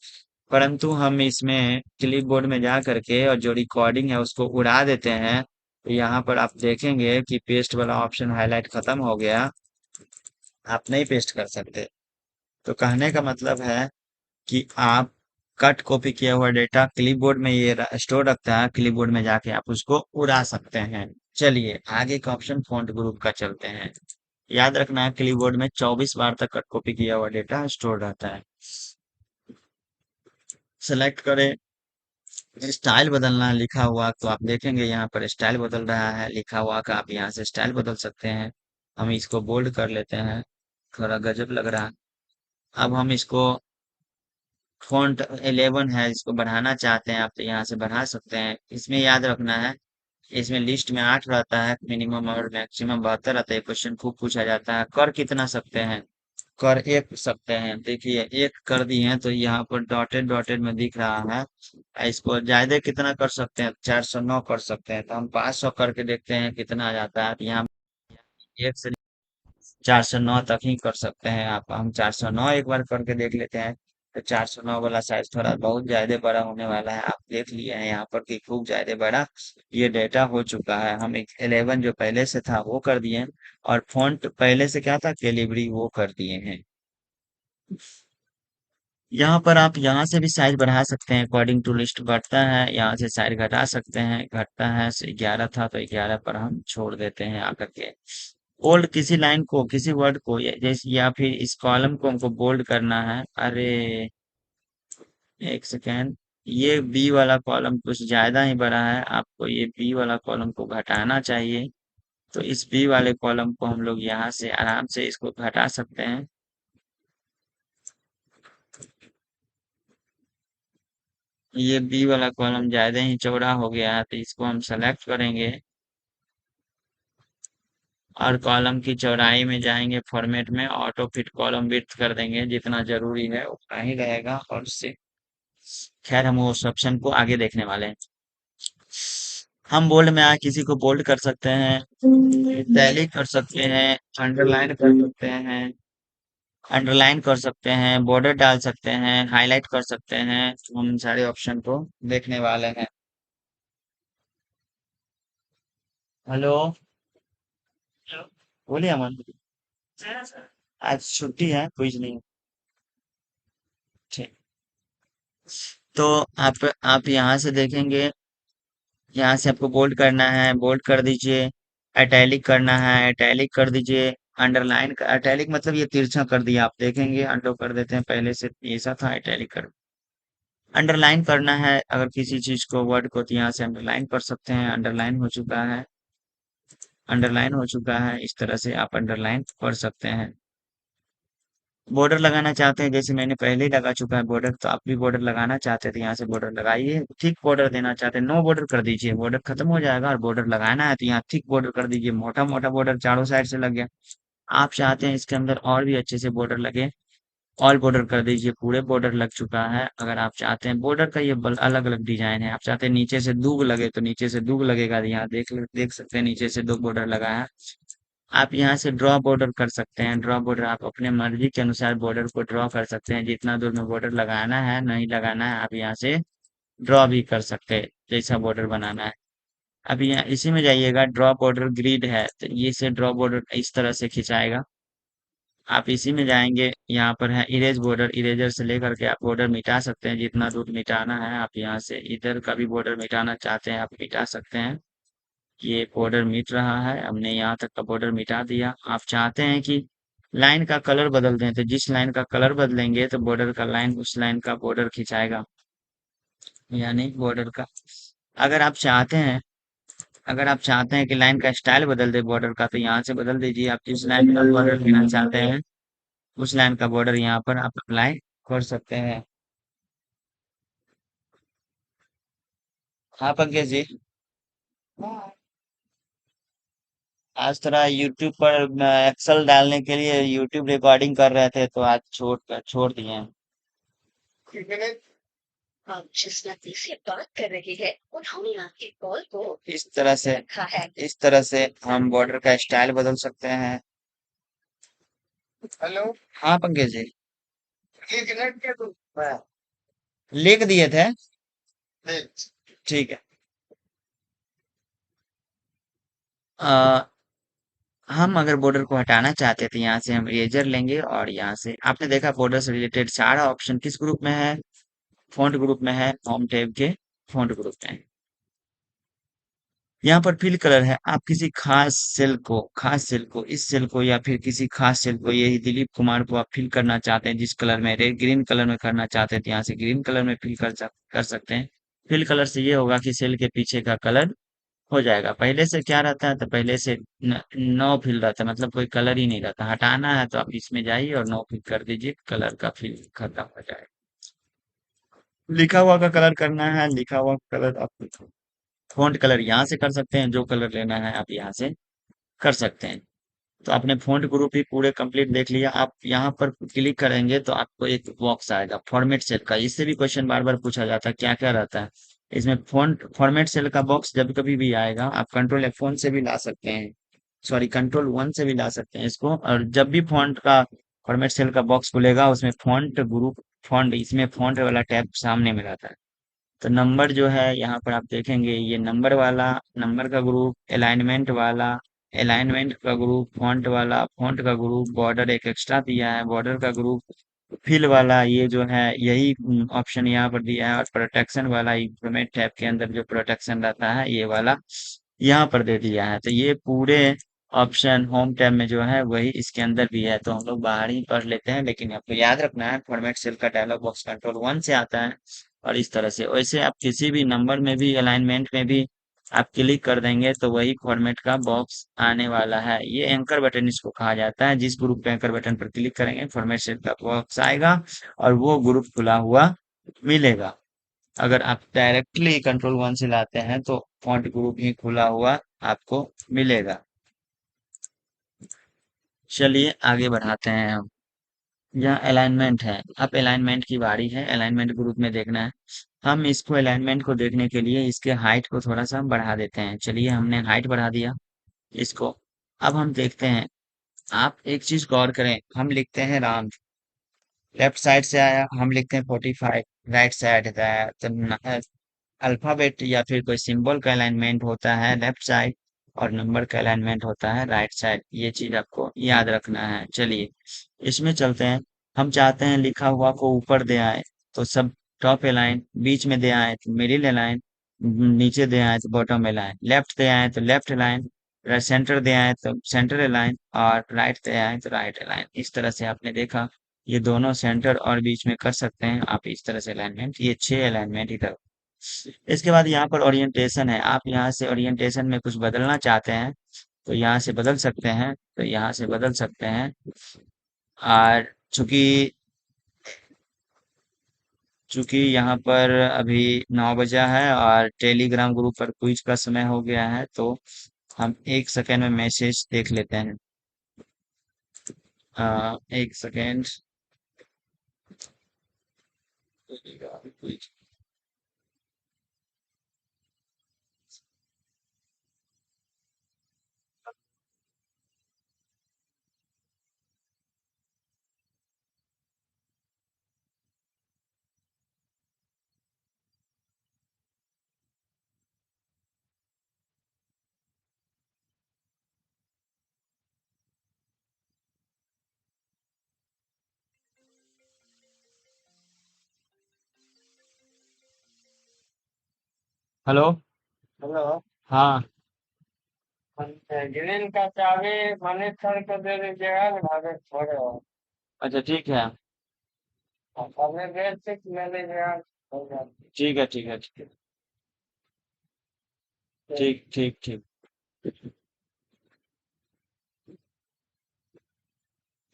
परंतु हम इसमें क्लिपबोर्ड में जा करके और जो रिकॉर्डिंग है उसको उड़ा देते हैं, तो यहाँ पर आप देखेंगे कि पेस्ट वाला ऑप्शन हाईलाइट खत्म हो गया, आप नहीं पेस्ट कर सकते। तो कहने का मतलब है कि आप कट कॉपी किया हुआ डेटा क्लिपबोर्ड में ये स्टोर रखता है, क्लिपबोर्ड में जाके आप उसको उड़ा सकते हैं। चलिए आगे का ऑप्शन फॉन्ट ग्रुप का चलते हैं। याद रखना है क्लिपबोर्ड में 24 बार तक कट कॉपी किया हुआ डेटा स्टोर रहता है। सेलेक्ट करें, स्टाइल बदलना है लिखा हुआ, तो आप देखेंगे यहाँ पर स्टाइल बदल रहा है, लिखा हुआ का आप यहाँ से स्टाइल बदल सकते हैं। हम इसको बोल्ड कर लेते हैं, थोड़ा गजब लग रहा है। अब हम इसको फॉन्ट 11 है, इसको बढ़ाना चाहते हैं आप तो यहाँ से बढ़ा सकते हैं। इसमें याद रखना है, इसमें लिस्ट में 8 रहता है, मिनिमम और मैक्सिमम 72 रहता है। क्वेश्चन खूब पूछा जाता है, कर कितना सकते हैं, कर एक सकते हैं। देखिए एक कर दिए हैं तो यहाँ पर डॉटेड डॉटेड में दिख रहा है। इसको ज्यादा कितना कर सकते हैं, 409 कर सकते हैं। तो हम 500 करके देखते हैं कितना आ जाता है। तो यहाँ एक से 409 तक ही कर सकते हैं आप। हम 409 एक बार करके देख लेते हैं। तो 409 वाला साइज थोड़ा बहुत ज्यादा बड़ा होने वाला है, आप देख लिए हैं यहाँ पर कि खूब ज्यादा बड़ा ये डेटा हो चुका है। हम एक 11 जो पहले से था वो कर दिए हैं और फॉन्ट पहले से क्या था कैलिबरी वो कर दिए हैं। यहाँ पर आप यहाँ से भी साइज बढ़ा सकते हैं, अकॉर्डिंग टू लिस्ट बढ़ता है, यहाँ से साइज घटा सकते हैं, घटता है। 11 था तो 11 पर हम छोड़ देते हैं आकर के। बोल्ड किसी लाइन को, किसी वर्ड को जैसे, या फिर इस कॉलम को हमको बोल्ड करना है। अरे एक सेकेंड, ये बी वाला कॉलम कुछ ज्यादा ही बड़ा है, आपको ये बी वाला कॉलम को घटाना चाहिए। तो इस बी वाले कॉलम को हम लोग यहाँ से आराम से इसको घटा सकते हैं। ये बी वाला कॉलम ज्यादा ही चौड़ा हो गया है तो इसको हम सेलेक्ट करेंगे और कॉलम की चौड़ाई में जाएंगे, फॉर्मेट में ऑटो फिट कॉलम विड्थ कर देंगे, जितना जरूरी है उतना ही रहेगा। और उससे खैर हम उस ऑप्शन को आगे देखने वाले हैं। हम बोल्ड में आए किसी को बोल्ड कर सकते हैं, टैली कर सकते हैं, अंडरलाइन कर सकते हैं, अंडरलाइन कर सकते हैं, बॉर्डर डाल सकते हैं, हाईलाइट कर सकते हैं। तो हम सारे ऑप्शन को देखने वाले हैं। हेलो। बोलिए अमन। आज छुट्टी है, कुछ नहीं। ठीक। तो आप यहाँ से देखेंगे। यहाँ से आपको बोल्ड करना है, बोल्ड कर दीजिए। इटैलिक करना है, इटैलिक कर दीजिए। अंडरलाइन का इटैलिक मतलब ये तिरछा कर दिया, आप देखेंगे अंडो कर देते हैं, पहले से ऐसा था इटैलिक कर। अंडरलाइन करना है अगर किसी चीज को, वर्ड को, तो यहाँ से अंडरलाइन कर सकते हैं। अंडरलाइन हो चुका है। अंडरलाइन हो चुका है, इस तरह से आप अंडरलाइन कर सकते हैं। बॉर्डर लगाना चाहते हैं, जैसे मैंने पहले ही लगा चुका है बॉर्डर, तो आप भी बॉर्डर लगाना चाहते हैं तो यहाँ से बॉर्डर लगाइए। थिक बॉर्डर देना चाहते हैं, नो बॉर्डर कर दीजिए, बॉर्डर खत्म हो जाएगा। और बॉर्डर लगाना है तो यहाँ थिक बॉर्डर कर दीजिए, मोटा मोटा बॉर्डर चारों साइड से लग गया। आप चाहते हैं इसके अंदर और भी अच्छे से बॉर्डर लगे, ऑल बॉर्डर कर दीजिए, पूरे बॉर्डर लग चुका है। अगर आप चाहते हैं बॉर्डर का ये अलग अलग डिजाइन है, आप चाहते हैं नीचे से दूब लगे तो नीचे से दूब लगेगा। यहाँ देख सकते हैं नीचे से दो बॉर्डर लगा है। आप यहाँ से ड्रॉ बॉर्डर कर सकते हैं। ड्रॉ बॉर्डर आप अपने मर्जी के अनुसार बॉर्डर को ड्रॉ कर सकते हैं, जितना दूर में बॉर्डर लगाना है नहीं लगाना है आप यहाँ से ड्रॉ भी कर सकते हैं, जैसा बॉर्डर बनाना है। अब यहाँ इसी में जाइएगा, ड्रॉ बॉर्डर ग्रिड है तो ये से ड्रॉ बॉर्डर इस तरह से खिंचाएगा। आप इसी में जाएंगे, यहाँ पर है इरेज बॉर्डर, इरेजर से लेकर के आप बॉर्डर मिटा सकते हैं, जितना दूर मिटाना है। आप यहाँ से इधर का भी बॉर्डर मिटाना चाहते हैं आप मिटा सकते हैं। ये बॉर्डर मिट रहा है, हमने यहाँ तक का बॉर्डर मिटा दिया। आप चाहते हैं कि लाइन का कलर बदल दें, तो जिस लाइन का कलर बदलेंगे तो बॉर्डर का लाइन उस लाइन का बॉर्डर खिंचाएगा, यानी बॉर्डर का। अगर आप चाहते हैं अगर आप चाहते हैं कि लाइन का स्टाइल बदल दे बॉर्डर का, तो यहाँ से बदल दीजिए। आप जिस लाइन का बॉर्डर लेना चाहते हैं उस लाइन का बॉर्डर यहाँ पर आप अप्लाई कर सकते हैं। हाँ पंकज जी। आज थोड़ा यूट्यूब पर एक्सेल डालने के लिए यूट्यूब रिकॉर्डिंग कर रहे थे, तो आज छोड़ दिए हैं। आप जिस व्यक्ति से बात कर रहे हैं उन्होंने आपके कॉल को इस तरह से रखा है। इस तरह से हम बॉर्डर का स्टाइल बदल सकते हैं। हेलो। हाँ पंकज जी। ये कनेक्ट कर दो। हाँ, लिख दिए थे। ठीक है। आ, हम अगर बॉर्डर को हटाना चाहते थे, यहाँ से हम इरेजर लेंगे और यहाँ से आपने देखा बॉर्डर से रिलेटेड सारा ऑप्शन किस ग्रुप में है, फॉन्ट ग्रुप में है, होम टैब के फॉन्ट ग्रुप में है। यहाँ पर फिल कलर है, आप किसी खास सेल को, इस सेल को या फिर किसी खास सेल को, यही दिलीप कुमार को आप फिल करना चाहते हैं जिस कलर में, रेड ग्रीन कलर में करना चाहते हैं तो यहाँ से ग्रीन कलर में फिल कर सकते हैं। फिल कलर से ये होगा कि सेल के पीछे का कलर हो जाएगा। पहले से क्या रहता है, तो पहले से नो फिल रहता है, मतलब कोई कलर ही नहीं रहता। हटाना है तो आप इसमें जाइए और नो फिल कर दीजिए, कलर का फिल खत्म हो जाएगा। लिखा हुआ का कलर करना है, लिखा हुआ कलर आप फॉन्ट कलर यहाँ से कर सकते हैं, जो कलर लेना है आप यहाँ से कर सकते हैं। तो आपने फॉन्ट ग्रुप भी पूरे कंप्लीट देख लिया। आप यहाँ पर क्लिक करेंगे तो आपको एक बॉक्स आएगा फॉर्मेट सेल का। इससे भी क्वेश्चन बार बार पूछा जाता है क्या क्या रहता है इसमें। फॉन्ट फॉर्मेट सेल का बॉक्स जब कभी भी आएगा, आप कंट्रोल F1 से भी ला सकते हैं, सॉरी कंट्रोल 1 से भी ला सकते हैं इसको। और जब भी फॉन्ट का फॉर्मेट सेल का बॉक्स खुलेगा, उसमें फॉन्ट ग्रुप, फॉन्ट, इसमें फॉन्ट वाला टैब सामने में रहता है। तो नंबर जो है यहाँ पर आप देखेंगे, ये नंबर वाला, नंबर का ग्रुप, अलाइनमेंट वाला, अलाइनमेंट का ग्रुप, फॉन्ट वाला, फॉन्ट का ग्रुप, बॉर्डर एक एक्स्ट्रा दिया है, बॉर्डर का ग्रुप, फिल वाला, ये जो है यही ऑप्शन यहाँ पर दिया है। और प्रोटेक्शन वाला, इंप्रूवमेंट टैब के अंदर जो प्रोटेक्शन रहता है ये वाला यहाँ पर दे दिया है। तो ये पूरे ऑप्शन होम टैब में जो है वही इसके अंदर भी है। तो हम लोग बाहर ही पढ़ लेते हैं, लेकिन आपको याद रखना है फॉर्मेट सेल का डायलॉग बॉक्स कंट्रोल 1 से आता है। और इस तरह से वैसे आप किसी भी नंबर में भी, अलाइनमेंट में भी आप क्लिक कर देंगे तो वही फॉर्मेट का बॉक्स आने वाला है। ये एंकर बटन इसको कहा जाता है। जिस ग्रुप पे एंकर बटन पर क्लिक करेंगे फॉर्मेट सेल का बॉक्स आएगा और वो ग्रुप खुला हुआ मिलेगा। अगर आप डायरेक्टली कंट्रोल 1 से लाते हैं तो फॉन्ट ग्रुप ही खुला हुआ आपको मिलेगा। चलिए आगे बढ़ाते हैं हम। यहाँ अलाइनमेंट है, अब अलाइनमेंट की बारी है, अलाइनमेंट ग्रुप में देखना है। हम इसको अलाइनमेंट को देखने के लिए इसके हाइट को थोड़ा सा बढ़ा देते हैं। चलिए हमने हाइट बढ़ा दिया इसको। अब हम देखते हैं आप एक चीज गौर करें, हम लिखते हैं राम, लेफ्ट साइड से आया, हम लिखते हैं 45, राइट साइड है, तो अल्फाबेट या फिर कोई सिंबल का अलाइनमेंट होता है लेफ्ट साइड, और नंबर का अलाइनमेंट होता है राइट साइड। ये चीज आपको याद रखना है। चलिए इसमें चलते हैं। हम चाहते हैं लिखा हुआ को ऊपर दे आए, तो सब टॉप अलाइन, बीच में दे आए तो मिडिल अलाइन, नीचे दे आए तो बॉटम अलाइन, लेफ्ट दे आए तो लेफ्ट अलाइन, सेंटर दे आए तो सेंटर अलाइन, और राइट दे आए तो राइट अलाइन। इस तरह से आपने देखा, ये दोनों सेंटर और बीच में कर सकते हैं आप इस तरह से अलाइनमेंट, ये 6 अलाइनमेंट इधर। इसके बाद यहाँ पर ओरिएंटेशन है, आप यहाँ से ओरिएंटेशन में कुछ बदलना चाहते हैं तो यहाँ से बदल सकते हैं, तो यहाँ से बदल सकते हैं। और चूंकि चूंकि यहाँ पर अभी 9 बजा है और टेलीग्राम ग्रुप पर क्विज का समय हो गया है, तो हम 1 सेकेंड में मैसेज देख लेते हैं। 1 सेकेंड। हेलो। हेलो। हाँ। ग्रीन का चाबी मनीष सर को दे दीजिएगा ना, भागे छोड़े हो। अच्छा ठीक है। अपने गेट से ले लीजिएगा, हो जाएगा। ठीक है ठीक है ठीक है। ठीक ठीक ठीक।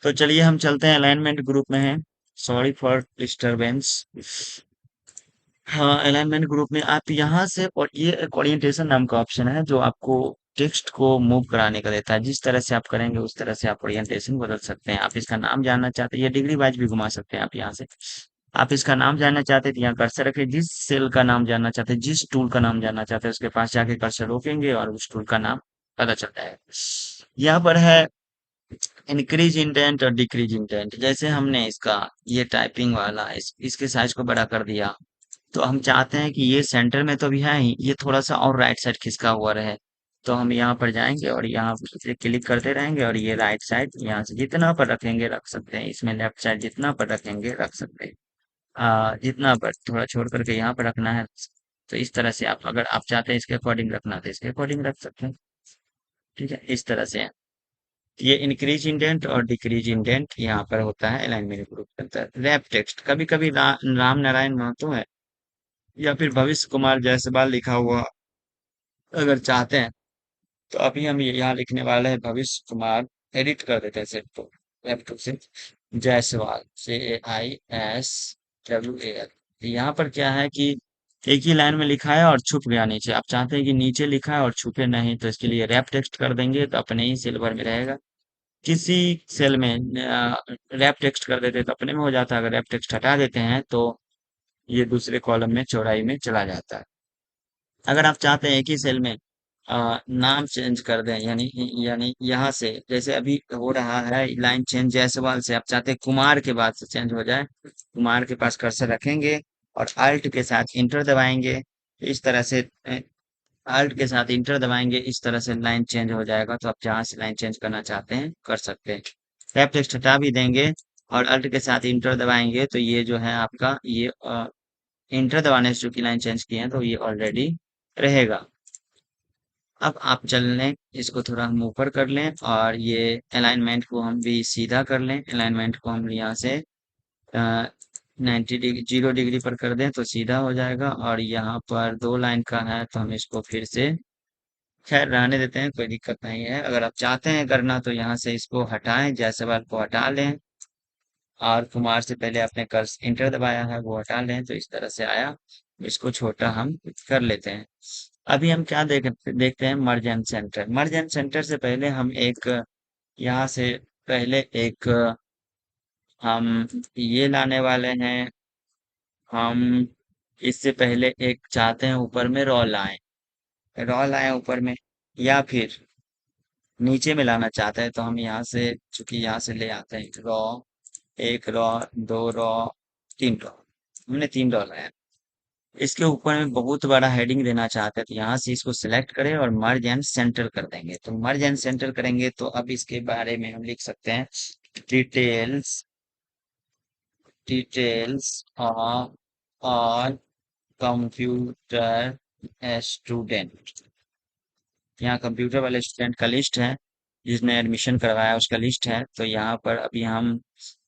तो चलिए हम चलते हैं, अलाइनमेंट ग्रुप में हैं। Sorry for disturbance. हाँ, अलाइनमेंट ग्रुप में आप यहाँ से, और ये एक ओरिएंटेशन नाम का ऑप्शन है जो आपको टेक्स्ट को मूव कराने का देता है। जिस तरह से आप करेंगे उस तरह से आप ओरिएंटेशन बदल सकते हैं। आप इसका नाम जानना चाहते हैं, ये डिग्री वाइज भी घुमा सकते हैं आप यहाँ से। आप इसका नाम जानना चाहते हैं तो यहाँ कर्सर रखें, जिस सेल का नाम जानना चाहते हैं, जिस टूल का नाम जानना चाहते हैं, उसके पास जाके कर्सर रोकेंगे और उस टूल का नाम पता चलता है। यहाँ पर है इंक्रीज इंटेंट और डिक्रीज इंटेंट। जैसे हमने इसका ये टाइपिंग वाला इसके साइज को बड़ा कर दिया, तो हम चाहते हैं कि ये सेंटर में तो भी है ही, ये थोड़ा सा और राइट साइड खिसका हुआ रहे। तो हम यहाँ पर जाएंगे और यहाँ से क्लिक करते रहेंगे, और ये राइट साइड यहाँ से जितना पर रखेंगे रख सकते हैं, इसमें लेफ्ट साइड जितना पर रखेंगे रख सकते हैं। जितना पर थोड़ा छोड़ करके यहाँ पर रखना है। तो इस तरह से आप, अगर आप चाहते हैं इसके अकॉर्डिंग रखना तो इसके अकॉर्डिंग रख सकते हैं। ठीक है, इस तरह से है। ये इंक्रीज इंडेंट और डिक्रीज इंडेंट यहाँ पर होता है अलाइनमेंट ग्रुप के अंदर। रैप टेक्स्ट, कभी कभी राम नारायण महतो है या फिर भविष्य कुमार जायसवाल लिखा हुआ अगर चाहते हैं, तो अभी हम ये यहाँ लिखने वाले हैं भविष्य कुमार। एडिट कर देते हैं सिर्फ, तो लैपटॉप से जायसवाल, JAISWAL। यहाँ पर क्या है कि एक ही लाइन में लिखा है और छुप गया नीचे। आप चाहते हैं कि नीचे लिखा है और छुपे नहीं, तो इसके लिए रैप टेक्स्ट कर देंगे तो अपने ही सिल्वर में रहेगा। किसी सेल में रैप टेक्स्ट कर देते हैं तो अपने में हो जाता है, अगर रैप टेक्स्ट हटा देते हैं तो ये दूसरे कॉलम में चौड़ाई में चला जाता है। अगर आप चाहते हैं एक ही सेल में नाम चेंज कर दें, यानी यानी यहाँ से जैसे अभी हो रहा है लाइन चेंज जायसवाल से, आप चाहते हैं कुमार के बाद से चेंज हो जाए, कुमार के पास कर्सर रखेंगे और अल्ट के साथ इंटर दबाएंगे। इस तरह से अल्ट के साथ इंटर दबाएंगे, इस तरह से लाइन चेंज हो जाएगा। तो आप जहाँ से लाइन चेंज करना चाहते हैं कर सकते हैं। टैब टेक्स्ट हटा भी देंगे और अल्ट के साथ इंटर दबाएंगे, तो ये जो है आपका ये इंटर दबाने से चूंकि लाइन चेंज किए हैं तो ये ऑलरेडी रहेगा। अब आप चल लें, इसको थोड़ा हम ऊपर कर लें और ये अलाइनमेंट को हम भी सीधा कर लें। अलाइनमेंट को हम यहाँ से 90 डिग्री, 0 डिग्री पर कर दें तो सीधा हो जाएगा। और यहाँ पर 2 लाइन का है तो हम इसको फिर से, खैर रहने देते हैं, कोई दिक्कत नहीं है। अगर आप चाहते हैं करना तो यहाँ से इसको हटाएं, जायसवाल को हटा लें और कुमार से पहले आपने कर्स इंटर दबाया है वो हटा लें, तो इस तरह से आया। इसको छोटा हम कर लेते हैं। अभी हम क्या देखते हैं, मर्ज and centre. Merge and centre से पहले हम एक, यहाँ से पहले एक हम ये लाने वाले हैं। हम इससे पहले एक चाहते हैं ऊपर में रॉ लाएं, रॉ लाएं ऊपर में, या फिर नीचे में लाना चाहते हैं तो हम यहाँ से, चूंकि यहाँ से ले आते हैं एक रॉ, दो रॉ, तीन रॉ। हमने तीन रॉ लाया। इसके ऊपर में बहुत बड़ा हेडिंग देना चाहते हैं तो यहाँ से इसको सिलेक्ट करें और मर्ज एंड सेंटर कर देंगे। तो मर्ज एंड सेंटर करेंगे तो अब इसके बारे में हम लिख सकते हैं डिटेल्स, डिटेल्स और कंप्यूटर स्टूडेंट। यहाँ कंप्यूटर वाले स्टूडेंट का लिस्ट है, जिसने एडमिशन करवाया उसका लिस्ट है। तो यहाँ पर अभी हम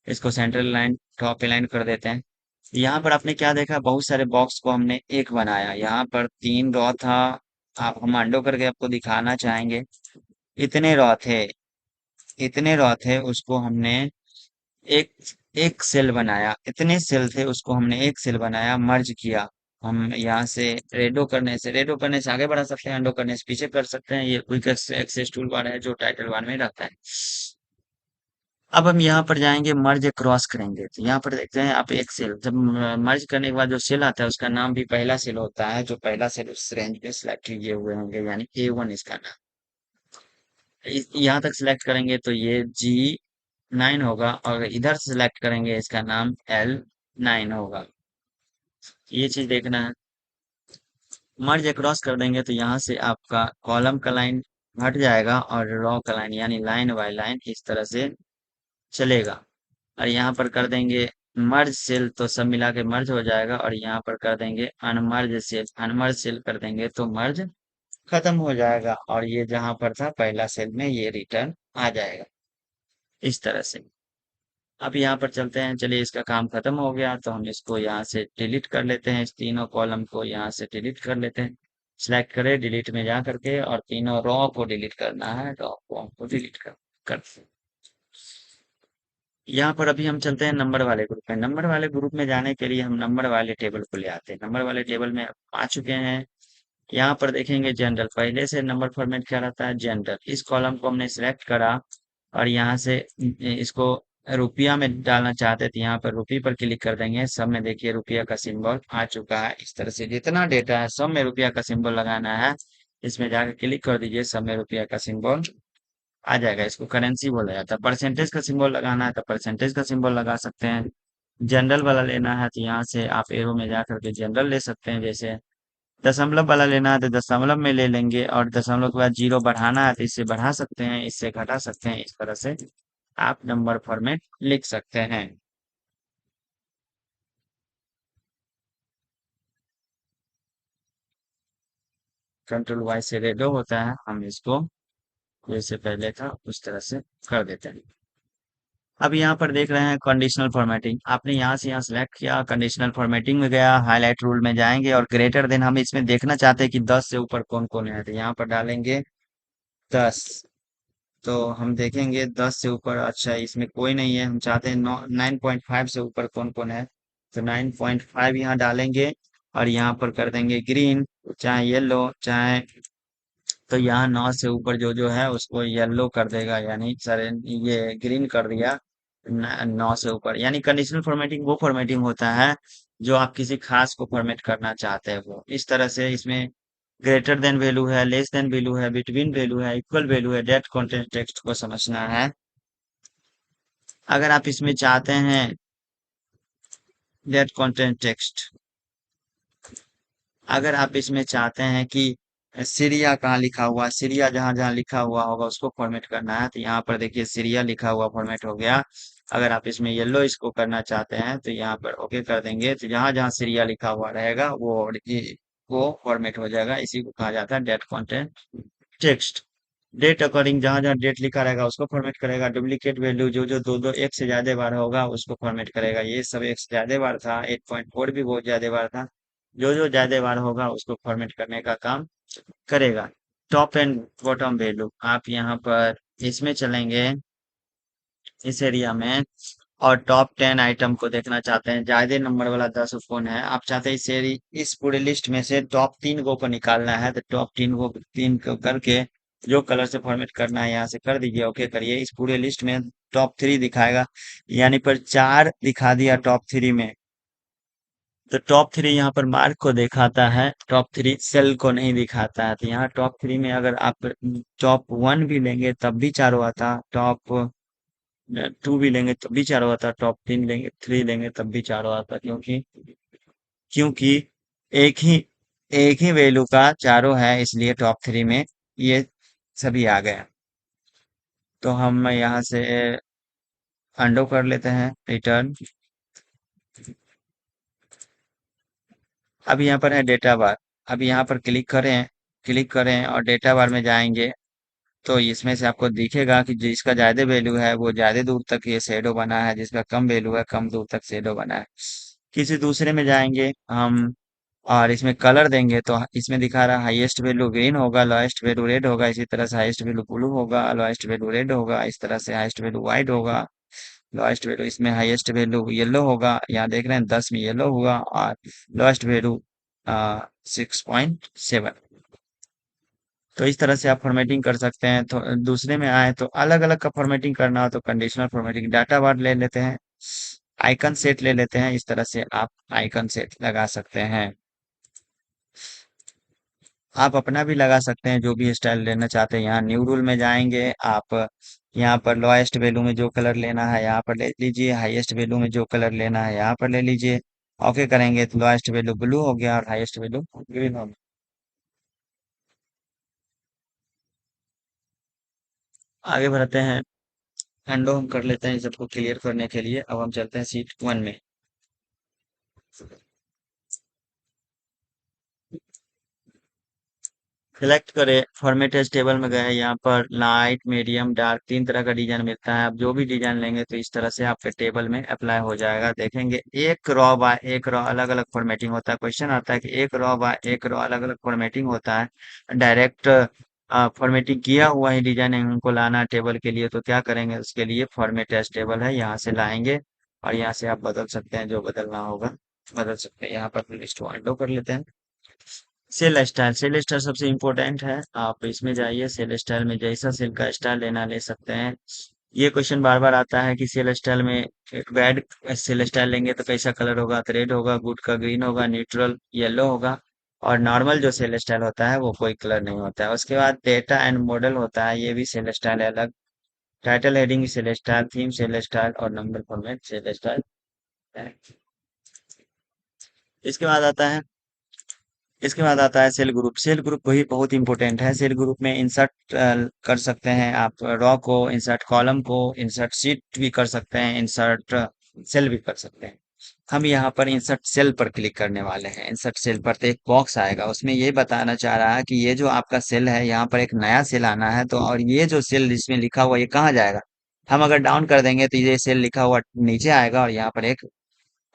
इसको सेंट्रल लाइन टॉप लाइन कर देते हैं। यहाँ पर आपने क्या देखा, बहुत सारे बॉक्स को हमने एक बनाया। यहाँ पर तीन रॉ था, आप हम अंडो करके आपको दिखाना चाहेंगे। इतने रॉ थे, इतने रॉ थे, उसको हमने एक एक सेल बनाया। इतने सेल थे, उसको हमने एक सेल बनाया, मर्ज किया। हम यहाँ से रेडो करने से आगे बढ़ा सकते हैं, अंडो करने से पीछे कर सकते हैं। ये क्विक एक्सेस टूल बार है जो टाइटल बार में रहता है। अब हम यहाँ पर जाएंगे, मर्ज क्रॉस करेंगे तो यहाँ पर देखते हैं आप एक सेल, जब मर्ज करने के बाद जो सेल आता है उसका नाम भी पहला सेल होता है। जो पहला सेल उस रेंज में सिलेक्ट किए हुए होंगे, यानी A1 इसका नाम। यहाँ तक सिलेक्ट करेंगे तो ये G9 होगा, और इधर से सिलेक्ट करेंगे इसका नाम L9 होगा। ये चीज देखना है। मर्ज क्रॉस कर देंगे तो यहाँ से आपका कॉलम का लाइन हट जाएगा और रो का लाइन, यानी लाइन बाय लाइन इस तरह से चलेगा। और यहाँ पर कर देंगे मर्ज सेल तो सब मिला के मर्ज हो जाएगा, और यहाँ पर कर देंगे अनमर्ज सेल, अनमर्ज सेल कर देंगे तो मर्ज खत्म हो जाएगा, और ये जहां पर था पहला सेल में ये रिटर्न आ जाएगा इस तरह से। अब यहाँ पर चलते हैं, चलिए इसका काम खत्म हो गया तो हम इसको यहाँ से डिलीट कर लेते हैं। इस तीनों कॉलम को यहाँ से डिलीट कर लेते हैं। सिलेक्ट करें डिलीट में जा करके, और तीनों रो को डिलीट करना है, रो को डिलीट कर यहाँ पर अभी हम चलते हैं नंबर वाले ग्रुप में। नंबर वाले ग्रुप में जाने के लिए हम नंबर वाले टेबल को ले आते हैं। नंबर वाले टेबल में आ चुके हैं। यहाँ पर देखेंगे जनरल, पहले से नंबर फॉर्मेट क्या रहता है, जनरल। इस कॉलम को हमने सिलेक्ट करा और यहाँ से इसको रुपया में डालना चाहते थे, यहाँ पर रुपये पर क्लिक कर देंगे। सब में देखिए रुपया का सिंबल आ चुका है। इस तरह से जितना डेटा है सब में रुपया का सिंबल लगाना है। इसमें जाकर क्लिक कर दीजिए, सब में रुपया का सिंबल आ जाएगा। इसको करेंसी बोला जाता है। परसेंटेज का सिंबल लगाना है तो परसेंटेज का सिंबल लगा सकते हैं। जनरल वाला लेना है तो यहाँ से आप एरो में जा करके जनरल ले सकते हैं। जैसे दशमलव वाला लेना है तो दशमलव में ले लेंगे, और दशमलव के बाद जीरो बढ़ाना है तो इससे बढ़ा सकते हैं, इससे घटा सकते हैं। इस तरह से आप नंबर फॉर्मेट लिख सकते हैं। कंट्रोल वाई से रेडो होता है, हम इसको जैसे पहले था उस तरह से कर देते हैं। अब यहाँ पर देख रहे हैं कंडीशनल फॉर्मेटिंग। आपने यहाँ से यहाँ सेलेक्ट किया, कंडीशनल फॉर्मेटिंग में गया, हाईलाइट रूल में जाएंगे और ग्रेटर देन हम इसमें देखना चाहते हैं कि 10 से ऊपर कौन कौन है, तो यहाँ पर डालेंगे 10। तो हम देखेंगे 10 से ऊपर, अच्छा इसमें कोई नहीं है। हम चाहते हैं 9.5 से ऊपर कौन कौन है, तो 9.5 यहाँ डालेंगे और यहाँ पर कर देंगे ग्रीन, चाहे येलो चाहे। तो यहाँ 9 से ऊपर जो जो है उसको येलो कर देगा, यानी सर ये ग्रीन कर दिया। 9 से ऊपर, यानी कंडीशनल फॉर्मेटिंग वो फॉर्मेटिंग होता है जो आप किसी खास को फॉर्मेट करना चाहते हैं। वो इस तरह से इसमें ग्रेटर देन वैल्यू है, लेस देन वैल्यू है, बिटवीन वैल्यू है, इक्वल वैल्यू है, डेट कंटेंट टेक्स्ट को समझना है। अगर आप इसमें चाहते हैं डेट कंटेंट टेक्स्ट, अगर आप इसमें चाहते हैं कि सीरिया कहाँ लिखा हुआ, सीरिया जहां जहां लिखा हुआ होगा उसको फॉर्मेट करना है, तो यहाँ पर देखिए सीरिया लिखा हुआ फॉर्मेट हो गया। अगर आप इसमें येलो इसको करना चाहते हैं तो यहाँ पर ओके कर देंगे, तो जहां जहां सीरिया लिखा हुआ रहेगा वो फॉर्मेट हो जाएगा। इसी को कहा जाता है date content text. Date according जहां जहां डेट लिखा रहेगा उसको फॉर्मेट करेगा। डुप्लीकेट वैल्यू जो जो दो दो एक से ज्यादा बार होगा उसको फॉर्मेट करेगा। ये सब एक से ज्यादा बार था, 8.4 भी बहुत ज्यादा बार था। जो जो ज्यादा बार होगा उसको फॉर्मेट करने का काम करेगा। टॉप एंड बॉटम वैल्यू, आप यहाँ पर इसमें चलेंगे इस एरिया में, और टॉप 10 आइटम को देखना चाहते हैं। ज्यादा नंबर वाला 10 कौन है, आप चाहते हैं इस पूरे लिस्ट में से टॉप 3 को निकालना है, तो टॉप 3 को करके जो कलर से फॉर्मेट करना है यहाँ से कर दीजिए, ओके करिए। इस पूरे लिस्ट में टॉप 3 दिखाएगा, यानी पर 4 दिखा दिया टॉप 3 में। तो टॉप थ्री यहाँ पर मार्क को दिखाता है, टॉप थ्री सेल को नहीं दिखाता है। तो यहाँ टॉप थ्री में अगर आप टॉप वन भी लेंगे तब भी चारों आता, टॉप टू भी लेंगे तब भी चारों आता, टॉप तीन लेंगे थ्री लेंगे तब भी चारों आता, क्योंकि क्योंकि एक ही एक ही वैल्यू का चारों है, इसलिए टॉप थ्री में ये सभी आ गए। तो हम यहाँ से अंडो कर लेते हैं, रिटर्न। अब यहाँ पर है डेटा बार। अब यहाँ पर क्लिक करें और डेटा बार में जाएंगे तो इसमें से आपको दिखेगा कि जिसका ज्यादा वैल्यू है वो ज्यादा दूर तक ये शेडो बना है, जिसका कम वैल्यू है कम दूर तक शेडो बना है। किसी दूसरे में जाएंगे हम और इसमें कलर देंगे तो इसमें दिखा रहा है हाईएस्ट वैल्यू ग्रीन होगा, लोएस्ट वैल्यू रेड होगा, इसी तरह से हाईएस्ट वैल्यू ब्लू होगा, लोएस्ट वैल्यू रेड होगा, इस तरह से हाईएस्ट वैल्यू व्हाइट होगा, लोएस्ट वैल्यू इसमें हाईएस्ट वैल्यू येलो होगा, यहाँ देख रहे हैं 10 में येलो हुआ, और लोएस्ट वैल्यू 6.7। तो इस तरह से आप फॉर्मेटिंग कर सकते हैं। तो दूसरे में आए तो अलग अलग का फॉर्मेटिंग करना हो तो कंडीशनल फॉर्मेटिंग डाटा बार ले लेते हैं, आइकन सेट ले लेते हैं, इस तरह से आप आइकन सेट लगा सकते हैं। आप अपना भी लगा सकते हैं जो भी स्टाइल लेना चाहते हैं। यहाँ न्यू रूल में जाएंगे आप, यहाँ पर लोएस्ट वैल्यू में जो कलर लेना है यहाँ पर ले लीजिए, हाईएस्ट वैल्यू में जो कलर लेना है यहाँ पर ले लीजिए। ओके करेंगे तो लोएस्ट वैल्यू ब्लू हो गया और हाईएस्ट वैल्यू ग्रीन हो गया। आगे बढ़ते हैं, हैंडो हम कर लेते हैं इन सबको क्लियर करने के लिए। अब हम चलते हैं सीट वन में। सिलेक्ट करें, फॉर्मेट एज टेबल में गए, यहाँ पर लाइट मीडियम डार्क तीन तरह का डिजाइन मिलता है। आप जो भी डिजाइन लेंगे तो इस तरह से आपके टेबल में अप्लाई हो जाएगा। देखेंगे एक रो बाय एक रो अलग अलग फॉर्मेटिंग होता है। क्वेश्चन आता है कि एक रो बाय एक रो अलग अलग फॉर्मेटिंग होता है, डायरेक्ट फॉर्मेटिंग किया हुआ ही डिजाइन हमको लाना है टेबल के लिए, तो क्या करेंगे उसके लिए फॉर्मेट एज टेबल है, यहाँ से लाएंगे और यहाँ से आप बदल सकते हैं, जो बदलना होगा बदल सकते हैं। यहाँ पर लिस्ट विंडो कर लेते हैं। सेल स्टाइल सबसे इम्पोर्टेंट है, आप इसमें जाइए, सेल स्टाइल में जैसा सेल का स्टाइल लेना ले सकते हैं। ये क्वेश्चन बार बार आता है कि सेल स्टाइल में बैड सेल स्टाइल लेंगे तो कैसा कलर होगा, तो रेड होगा, गुड का ग्रीन होगा, न्यूट्रल येलो होगा, और नॉर्मल जो सेल स्टाइल होता है वो कोई कलर नहीं होता है। उसके बाद डेटा एंड मॉडल होता है, ये भी सेल स्टाइल है अलग। Title heading cell style, theme cell style और नंबर फॉर्मेट सेल स्टाइल है। इसके बाद आता है इसके बाद आता है सेल ग्रुप। सेल ग्रुप वही बहुत इंपॉर्टेंट है। सेल ग्रुप में इंसर्ट कर सकते हैं आप रॉ को, इंसर्ट कॉलम को, इंसर्ट शीट भी कर सकते हैं, इंसर्ट सेल भी कर सकते हैं। हम यहाँ पर इंसर्ट सेल पर क्लिक करने वाले हैं। इंसर्ट सेल पर तो एक बॉक्स आएगा, उसमें ये बताना चाह रहा है कि ये जो आपका सेल है यहाँ पर एक नया सेल आना है, तो और ये जो सेल इसमें लिखा हुआ ये कहाँ जाएगा। हम अगर डाउन कर देंगे तो ये सेल लिखा हुआ नीचे आएगा और यहाँ पर एक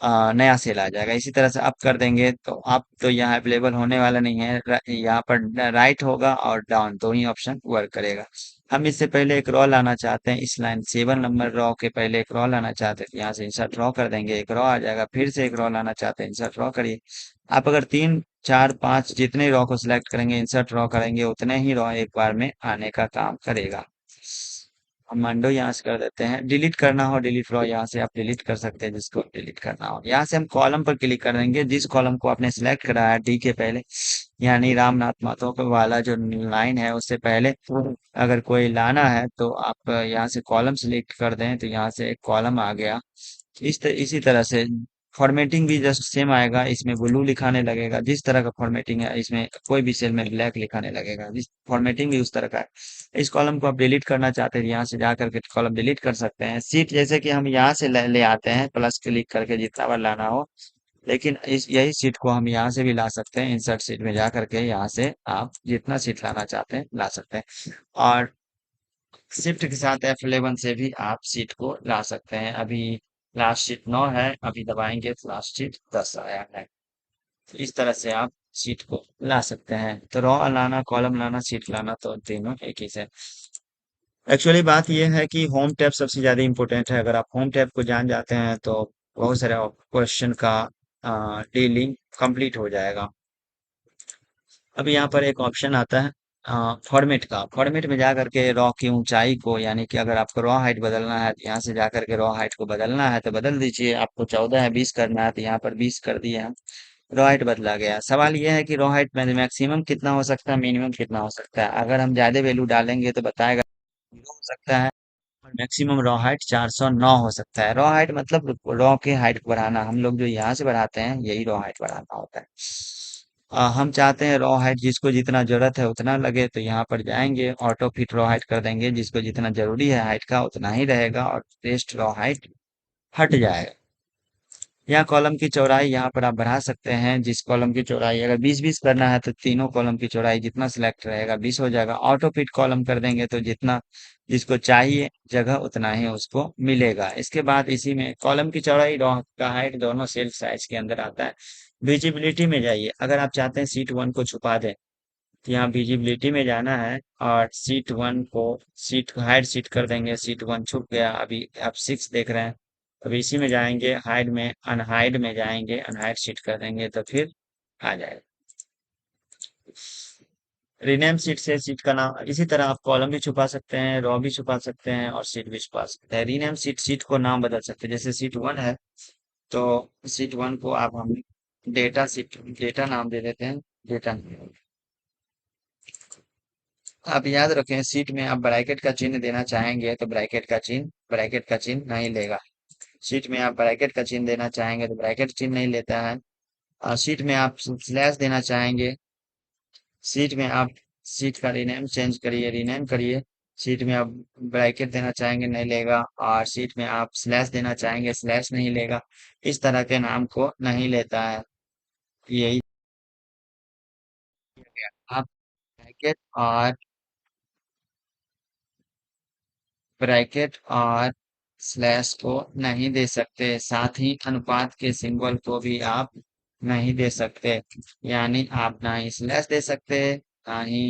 नया सेल आ जाएगा। इसी तरह से अप कर देंगे तो अप तो यहाँ अवेलेबल होने वाला नहीं है, यहाँ पर राइट होगा और डाउन दो ही ऑप्शन वर्क करेगा। हम इससे पहले एक रॉ लाना चाहते हैं, इस लाइन 7 नंबर रॉ के पहले एक रॉ लाना चाहते हैं, तो यहाँ से इंसर्ट रॉ कर देंगे, एक रॉ आ जाएगा। फिर से एक रॉ लाना चाहते हैं, इंसर्ट रॉ करिए। आप अगर 3 4 5 जितने रॉ को सिलेक्ट करेंगे, इंसर्ट रॉ करेंगे, उतने ही रॉ एक बार में आने का काम करेगा। हम अंडो यहाँ से कर देते हैं। डिलीट करना हो डिलीट रो, यहाँ से आप डिलीट कर सकते हैं जिसको डिलीट करना हो। यहाँ से हम कॉलम पर क्लिक कर देंगे, जिस कॉलम को आपने सिलेक्ट करा है डी के पहले, यानी रामनाथ माधव वाला जो लाइन है उससे पहले अगर कोई लाना है तो आप यहाँ से कॉलम सिलेक्ट कर दें तो यहाँ से एक कॉलम आ गया। इसी तरह से फॉर्मेटिंग भी जस्ट सेम आएगा, इसमें ब्लू लिखाने लगेगा, जिस तरह का फॉर्मेटिंग है इसमें कोई भी सेल में ब्लैक लिखाने लगेगा, जिस फॉर्मेटिंग भी उस तरह का है। इस कॉलम को आप डिलीट करना चाहते हैं, यहाँ से जा करके कॉलम डिलीट कर सकते हैं। सीट जैसे कि हम यहाँ से ले आते हैं प्लस क्लिक करके जितना बार लाना हो, लेकिन इस यही सीट को हम यहाँ से भी ला सकते हैं। इंसर्ट सीट में जा करके यहाँ से आप जितना सीट लाना चाहते हैं ला सकते हैं, और शिफ्ट के साथ F11 से भी आप सीट को ला सकते हैं। अभी लास्ट सीट 9 है, अभी दबाएंगे तो लास्ट सीट 10 आया है। तो इस तरह से आप सीट को ला सकते हैं। तो रॉ लाना, कॉलम लाना, सीट लाना तो तीनों एक ही से। एक्चुअली बात यह है कि होम टैब सबसे ज्यादा इंपॉर्टेंट है। अगर आप होम टैब को जान जाते हैं तो बहुत सारे क्वेश्चन का डीलिंग कंप्लीट हो जाएगा। अब यहाँ पर एक ऑप्शन आता है फॉर्मेट में जा करके रॉ की ऊंचाई को, यानी कि अगर आपको रॉ हाइट बदलना है तो यहाँ से जा करके रॉ हाइट को बदलना है तो बदल दीजिए। आपको 14 है 20 करना है तो यहाँ पर 20 कर दिए हम। रॉ हाइट बदला गया। सवाल यह है कि रॉ हाइट में मैक्सिमम कितना हो सकता है, मिनिमम कितना हो सकता है। अगर हम ज्यादा वैल्यू डालेंगे तो बताएगा 0 हो सकता है, और मैक्सिमम रॉ हाइट 409 हो सकता है। रॉ हाइट मतलब रॉ की हाइट को बढ़ाना, हम लोग जो यहाँ से बढ़ाते हैं यही रॉ हाइट बढ़ाना होता है। हम चाहते हैं रॉ हाइट जिसको जितना जरूरत है उतना लगे, तो यहाँ पर जाएंगे ऑटो फिट रॉ हाइट कर देंगे, जिसको जितना जरूरी है हाइट का उतना ही रहेगा और टेस्ट रॉ हाइट हट जाएगा। यहाँ कॉलम की चौड़ाई यहाँ पर आप बढ़ा सकते हैं। जिस कॉलम की चौड़ाई अगर 20-20 करना है तो तीनों कॉलम की चौड़ाई जितना सिलेक्ट रहेगा 20 हो जाएगा। ऑटो फिट कॉलम कर देंगे तो जितना जिसको चाहिए जगह उतना ही उसको मिलेगा। इसके बाद इसी में कॉलम की चौड़ाई रॉ का हाइट दोनों सेल्फ साइज के अंदर आता है। विजिबिलिटी में जाइए। अगर आप चाहते हैं सीट वन को छुपा दें तो यहाँ विजिबिलिटी में जाना है और सीट वन को सीट हाइड सीट कर देंगे। सीट वन छुप गया। अभी आप 6 देख रहे हैं। अब इसी में जाएंगे हाइड में, अनहाइड में जाएंगे, अनहाइड सीट कर देंगे तो फिर आ जाएगा। रीनेम सीट से सीट का नाम, इसी तरह आप कॉलम भी छुपा सकते हैं, रो भी छुपा सकते हैं और सीट भी छुपा सकते हैं। रीनेम सीट, सीट को नाम बदल सकते हैं। जैसे सीट वन है तो सीट वन को आप हम डेटा सीट, डेटा नाम दे देते हैं। डेटा। आप याद रखें सीट में आप ब्रैकेट का चिन्ह देना चाहेंगे तो ब्रैकेट का चिन्ह नहीं लेगा। सीट में आप ब्रैकेट का चिन्ह देना चाहेंगे तो ब्रैकेट चिन्ह नहीं लेता है। और सीट में आप स्लैश देना चाहेंगे, सीट में आप सीट का रीनेम चेंज करिए, रीनेम करिए। सीट में आप ब्रैकेट देना चाहेंगे नहीं लेगा, और सीट में आप स्लैश देना चाहेंगे स्लैश नहीं लेगा। इस तरह के नाम को नहीं लेता है। यही आप ब्रैकेट और स्लैश को नहीं दे सकते। साथ ही अनुपात के सिंबल को भी आप नहीं दे सकते। यानी आप ना ही स्लैश दे सकते, ना ही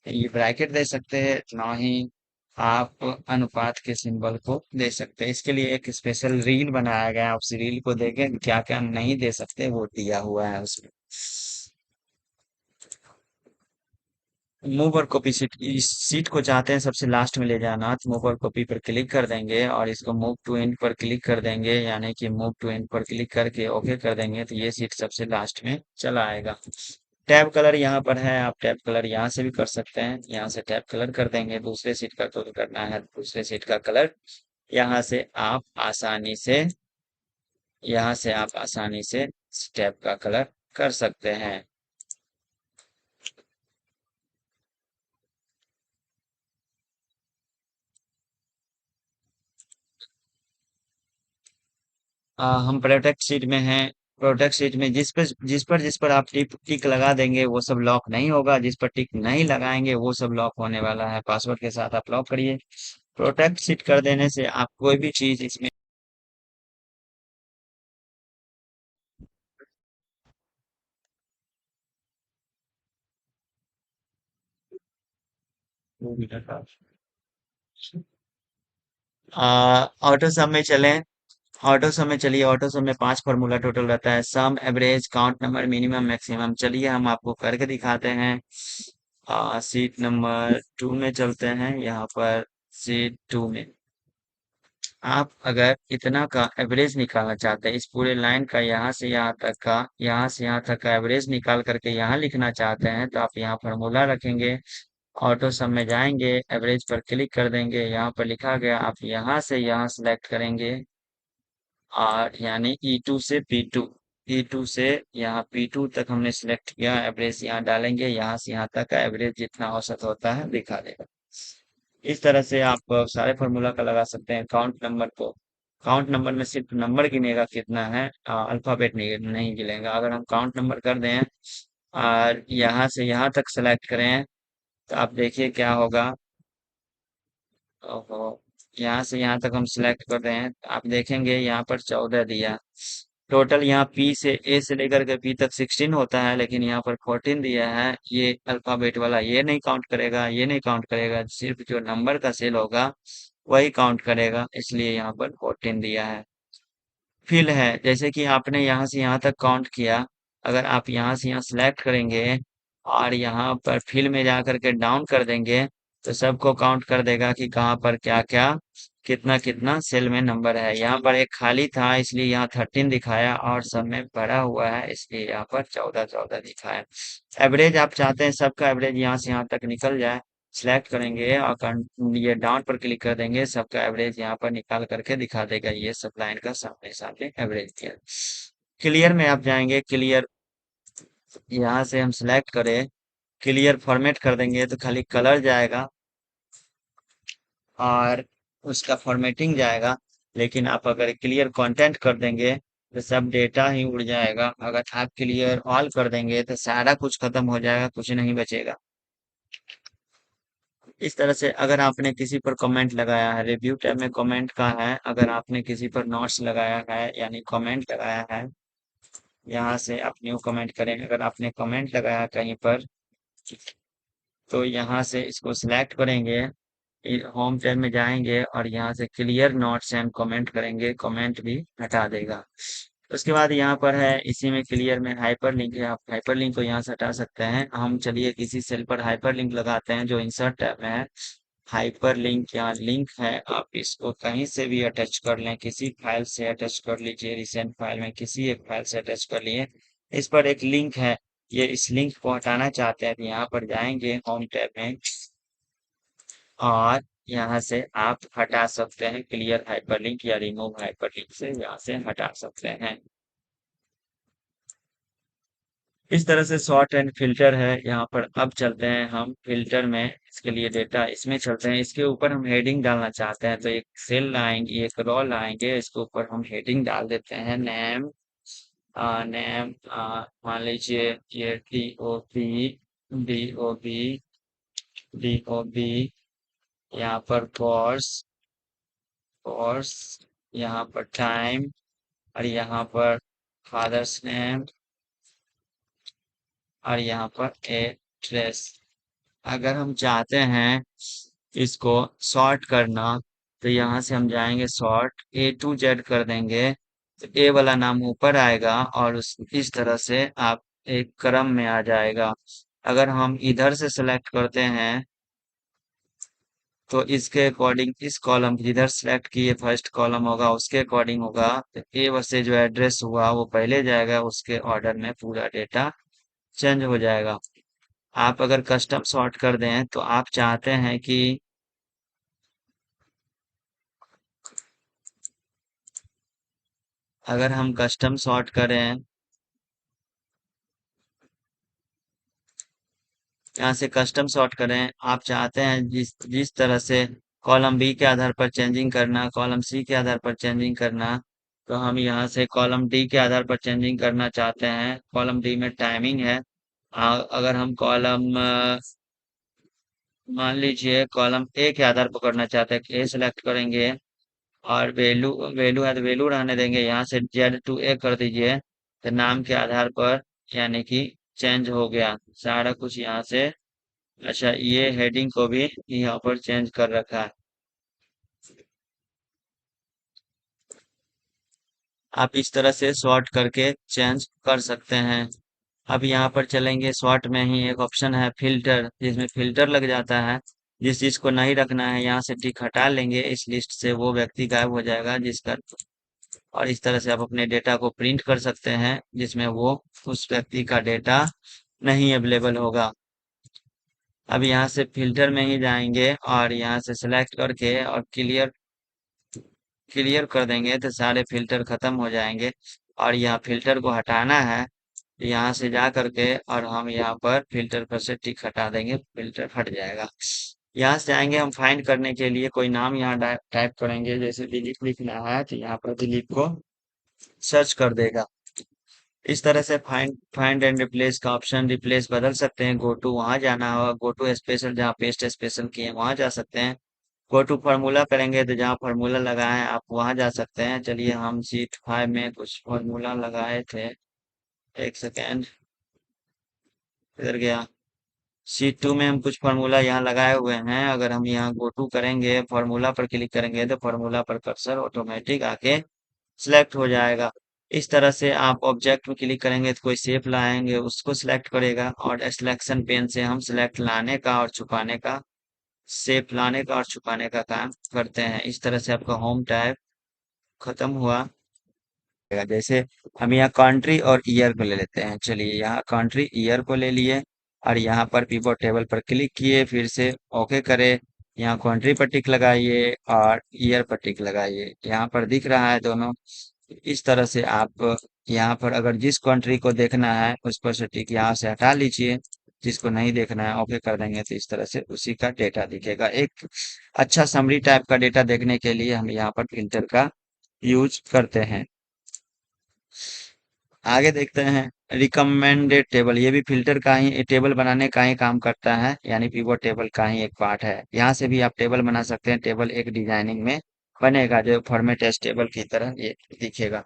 ये ब्रैकेट दे सकते, ना ही आप अनुपात के सिंबल को दे सकते। इसके लिए एक स्पेशल रील बनाया गया है। उस रील को देखें क्या क्या नहीं दे सकते वो दिया हुआ है उसमें। मूव और कॉपी सीट, इस सीट को चाहते हैं सबसे लास्ट में ले जाना तो मूव और कॉपी पर क्लिक कर देंगे और इसको मूव टू एंड पर क्लिक कर देंगे, यानी कि मूव टू एंड पर क्लिक करके ओके कर देंगे तो ये सीट सबसे लास्ट में चला आएगा। टैब कलर यहाँ पर है, आप टैब कलर यहाँ से भी कर सकते हैं। यहाँ से टैब कलर कर देंगे। दूसरे सीट का तो करना है दूसरे सीट का कलर, यहाँ से आप आसानी से टैब का कलर कर सकते हैं। हम प्रोटेक्ट सीट में हैं। प्रोटेक्ट सीट में जिस पर आप टिक टिक लगा देंगे वो सब लॉक नहीं होगा, जिस पर टिक नहीं लगाएंगे वो सब लॉक होने वाला है। पासवर्ड के साथ आप लॉक करिए। प्रोटेक्ट सीट कर देने से आप कोई भी चीज इसमें ऑटो सम में चलें। ऑटो सम में चलिए। ऑटो सम में 5 फार्मूला टोटल रहता है, sum, average, count number, minimum, maximum. चलिए हम आपको करके दिखाते हैं। सीट नंबर 2 में चलते हैं। यहाँ पर सीट 2 में आप अगर इतना का एवरेज निकालना चाहते हैं, इस पूरे लाइन का यहाँ से यहाँ तक का एवरेज निकाल करके यहाँ लिखना चाहते हैं तो आप यहाँ फॉर्मूला रखेंगे। ऑटो सम में जाएंगे, एवरेज पर क्लिक कर देंगे, यहाँ पर लिखा गया आप यहाँ से यहाँ सिलेक्ट करेंगे और यानी E2 से P2, E2 से यहाँ P2 तक हमने सिलेक्ट किया। एवरेज यहाँ डालेंगे, यहाँ से यहाँ तक का एवरेज जितना औसत होता है दिखा देगा। इस तरह से आप सारे फॉर्मूला का लगा सकते हैं। काउंट नंबर में सिर्फ नंबर गिनेगा कितना है, अल्फाबेट नहीं गिनेगा। अगर हम काउंट नंबर कर दें और यहाँ से यहाँ तक सेलेक्ट करें तो आप देखिए क्या होगा। ओहो, यहाँ से यहाँ तक हम सिलेक्ट कर रहे हैं तो आप देखेंगे यहाँ पर 14 दिया। टोटल यहाँ पी से ए से लेकर के पी तक 16 होता है, लेकिन यहाँ पर 14 दिया है। ये अल्फाबेट वाला ये नहीं काउंट करेगा, ये नहीं काउंट करेगा, सिर्फ जो नंबर का सेल होगा वही काउंट करेगा, इसलिए यहाँ पर 14 दिया है। फिल है, जैसे कि आपने यहाँ से यहाँ तक काउंट किया, अगर आप यहाँ से यहाँ सिलेक्ट करेंगे और यहाँ पर फिल में जा करके डाउन कर देंगे तो सबको काउंट कर देगा कि कहाँ पर क्या क्या कितना कितना सेल में नंबर है। यहाँ पर एक खाली था इसलिए यहाँ 13 दिखाया और सब में भरा हुआ है इसलिए यहाँ पर 14 दिखाया। एवरेज आप चाहते हैं सबका एवरेज यहाँ से यहाँ तक निकल जाए, सिलेक्ट करेंगे और ये डाउन पर क्लिक कर देंगे, सबका एवरेज यहाँ पर निकाल करके दिखा देगा। ये सब लाइन का सामने सामने एवरेज दिया। क्लियर में आप जाएंगे, क्लियर यहाँ से हम सिलेक्ट करें, क्लियर फॉर्मेट कर देंगे तो खाली कलर जाएगा और उसका फॉर्मेटिंग जाएगा। लेकिन आप अगर क्लियर कंटेंट कर देंगे तो सब डेटा ही उड़ जाएगा। अगर आप क्लियर ऑल कर देंगे तो सारा कुछ खत्म हो जाएगा, कुछ नहीं बचेगा। इस तरह से अगर आपने किसी पर कमेंट लगाया है, रिव्यू टैब में कमेंट का है, अगर आपने किसी पर नोट्स लगाया है यानी कमेंट लगाया है, यहाँ से आप न्यू कमेंट करें। अगर आपने कमेंट लगाया कहीं पर तो यहाँ से इसको सिलेक्ट करेंगे, होम टैब में जाएंगे और यहाँ से क्लियर नोट्स एंड कमेंट करेंगे, कमेंट भी हटा देगा। उसके बाद यहाँ पर है इसी में क्लियर में हाइपर लिंक है, आप हाइपर लिंक को यहाँ से हटा सकते हैं। हम चलिए किसी सेल पर हाइपर लिंक लगाते हैं जो इंसर्ट टैब में है। हाइपर लिंक यहाँ लिंक है, आप इसको कहीं से भी अटैच कर लें, किसी फाइल से अटैच कर लीजिए, रिसेंट फाइल में किसी एक फाइल से अटैच कर लिए। इस पर एक लिंक है, ये इस लिंक को हटाना चाहते हैं तो यहाँ पर जाएंगे होम टैब में और यहाँ से आप हटा सकते हैं क्लियर हाइपरलिंक या रिमूव हाइपरलिंक से यहाँ से हटा सकते हैं। इस तरह से सॉर्ट एंड फिल्टर है यहाँ पर। अब चलते हैं हम फिल्टर में, इसके लिए डेटा इसमें चलते हैं। इसके ऊपर हम हेडिंग डालना चाहते हैं तो एक सेल लाएंगे, एक रो लाएंगे, इसके ऊपर हम हेडिंग डाल देते हैं नेम। नेम मान लीजिए ये डी ओ बी यहाँ पर कोर्स यहाँ पर टाइम और यहाँ पर फादर्स नेम और यहाँ पर एड्रेस। अगर हम चाहते हैं इसको सॉर्ट करना तो यहाँ से हम जाएंगे सॉर्ट A to Z कर देंगे तो ए वाला नाम ऊपर आएगा और इस तरह से आप एक क्रम में आ जाएगा। अगर हम इधर से सेलेक्ट करते हैं तो इसके अकॉर्डिंग इस कॉलम जिधर सेलेक्ट किए फर्स्ट कॉलम होगा उसके अकॉर्डिंग होगा तो ए से जो एड्रेस हुआ वो पहले जाएगा, उसके ऑर्डर में पूरा डेटा चेंज हो जाएगा। आप अगर कस्टम सॉर्ट कर दें तो आप चाहते हैं कि अगर हम कस्टम सॉर्ट करें, यहाँ से कस्टम सॉर्ट करें, आप चाहते हैं जिस जिस तरह से कॉलम बी के आधार पर चेंजिंग करना, कॉलम सी के आधार पर चेंजिंग करना, तो हम यहाँ से कॉलम डी के आधार पर चेंजिंग करना चाहते हैं। कॉलम डी में टाइमिंग है। अगर हम कॉलम मान लीजिए कॉलम ए के आधार पर करना चाहते हैं, ए सेलेक्ट करेंगे और वैल्यू वैल्यू है तो वैल्यू रहने देंगे, यहाँ से Z to A कर दीजिए तो नाम के आधार पर यानी कि चेंज हो गया सारा कुछ यहाँ से। अच्छा ये हेडिंग को भी यहाँ पर चेंज कर रखा है। आप इस तरह से सॉर्ट करके चेंज कर सकते हैं। अब यहाँ पर चलेंगे सॉर्ट में ही एक ऑप्शन है फिल्टर, जिसमें फिल्टर लग जाता है। जिस चीज को नहीं रखना है यहाँ से टिक हटा लेंगे, इस लिस्ट से वो व्यक्ति गायब हो जाएगा जिसका। और इस तरह से आप अपने डेटा को प्रिंट कर सकते हैं जिसमें वो उस व्यक्ति का डेटा नहीं अवेलेबल होगा। अब यहाँ से फिल्टर में ही जाएंगे और यहाँ से सिलेक्ट करके और क्लियर क्लियर कर देंगे तो सारे फिल्टर खत्म हो जाएंगे। और यहाँ फिल्टर को हटाना है, यहाँ से जा करके और हम यहाँ पर फिल्टर पर से टिक हटा देंगे, फिल्टर हट जाएगा। यहाँ से जाएंगे हम फाइंड करने के लिए कोई नाम यहाँ टाइप करेंगे, जैसे दिलीप लिखना है तो यहाँ पर दिलीप को सर्च कर देगा। इस तरह से फाइंड एंड रिप्लेस का ऑप्शन, रिप्लेस बदल सकते हैं, गो टू वहां जाना होगा, गो टू स्पेशल जहाँ पेस्ट स्पेशल किए वहां जा सकते हैं। गो टू फार्मूला करेंगे तो जहाँ फार्मूला लगाए आप वहां जा सकते हैं। चलिए हम शीट 5 में कुछ फार्मूला लगाए थे, एक सेकेंड इधर गया। शीट 2 में हम कुछ फार्मूला यहाँ लगाए हुए हैं। अगर हम यहाँ गो टू करेंगे फार्मूला पर क्लिक करेंगे तो फार्मूला पर कर्सर ऑटोमेटिक आके सिलेक्ट हो जाएगा। इस तरह से आप ऑब्जेक्ट में क्लिक करेंगे तो कोई शेप लाएंगे उसको सिलेक्ट करेगा और सिलेक्शन पेन से हम सिलेक्ट लाने का और छुपाने का, शेप लाने का और छुपाने का काम करते हैं। इस तरह से आपका होम टैब खत्म हुआ। जैसे हम यहाँ कंट्री और ईयर को ले लेते हैं। चलिए यहाँ कंट्री ईयर को ले लिए और यहाँ पर पिवट टेबल पर क्लिक किए, फिर से ओके करें। यहाँ कंट्री पर टिक लगाइए और ईयर पर टिक लगाइए, यहाँ पर दिख रहा है दोनों। इस तरह से आप यहाँ पर अगर जिस कंट्री को देखना है उस पर से टिक यहाँ से हटा लीजिए, जिसको नहीं देखना है ओके कर देंगे तो इस तरह से उसी का डेटा दिखेगा। एक अच्छा समरी टाइप का डेटा देखने के लिए हम यहाँ पर फिल्टर का यूज करते हैं। आगे देखते हैं रिकमेंडेड टेबल। ये भी फिल्टर का ही, टेबल बनाने का ही काम करता है, यानी पिवट टेबल का ही एक पार्ट है। यहाँ से भी आप टेबल बना सकते हैं। टेबल एक डिजाइनिंग में बनेगा जो फॉर्मेट एस टेबल की तरह ये दिखेगा।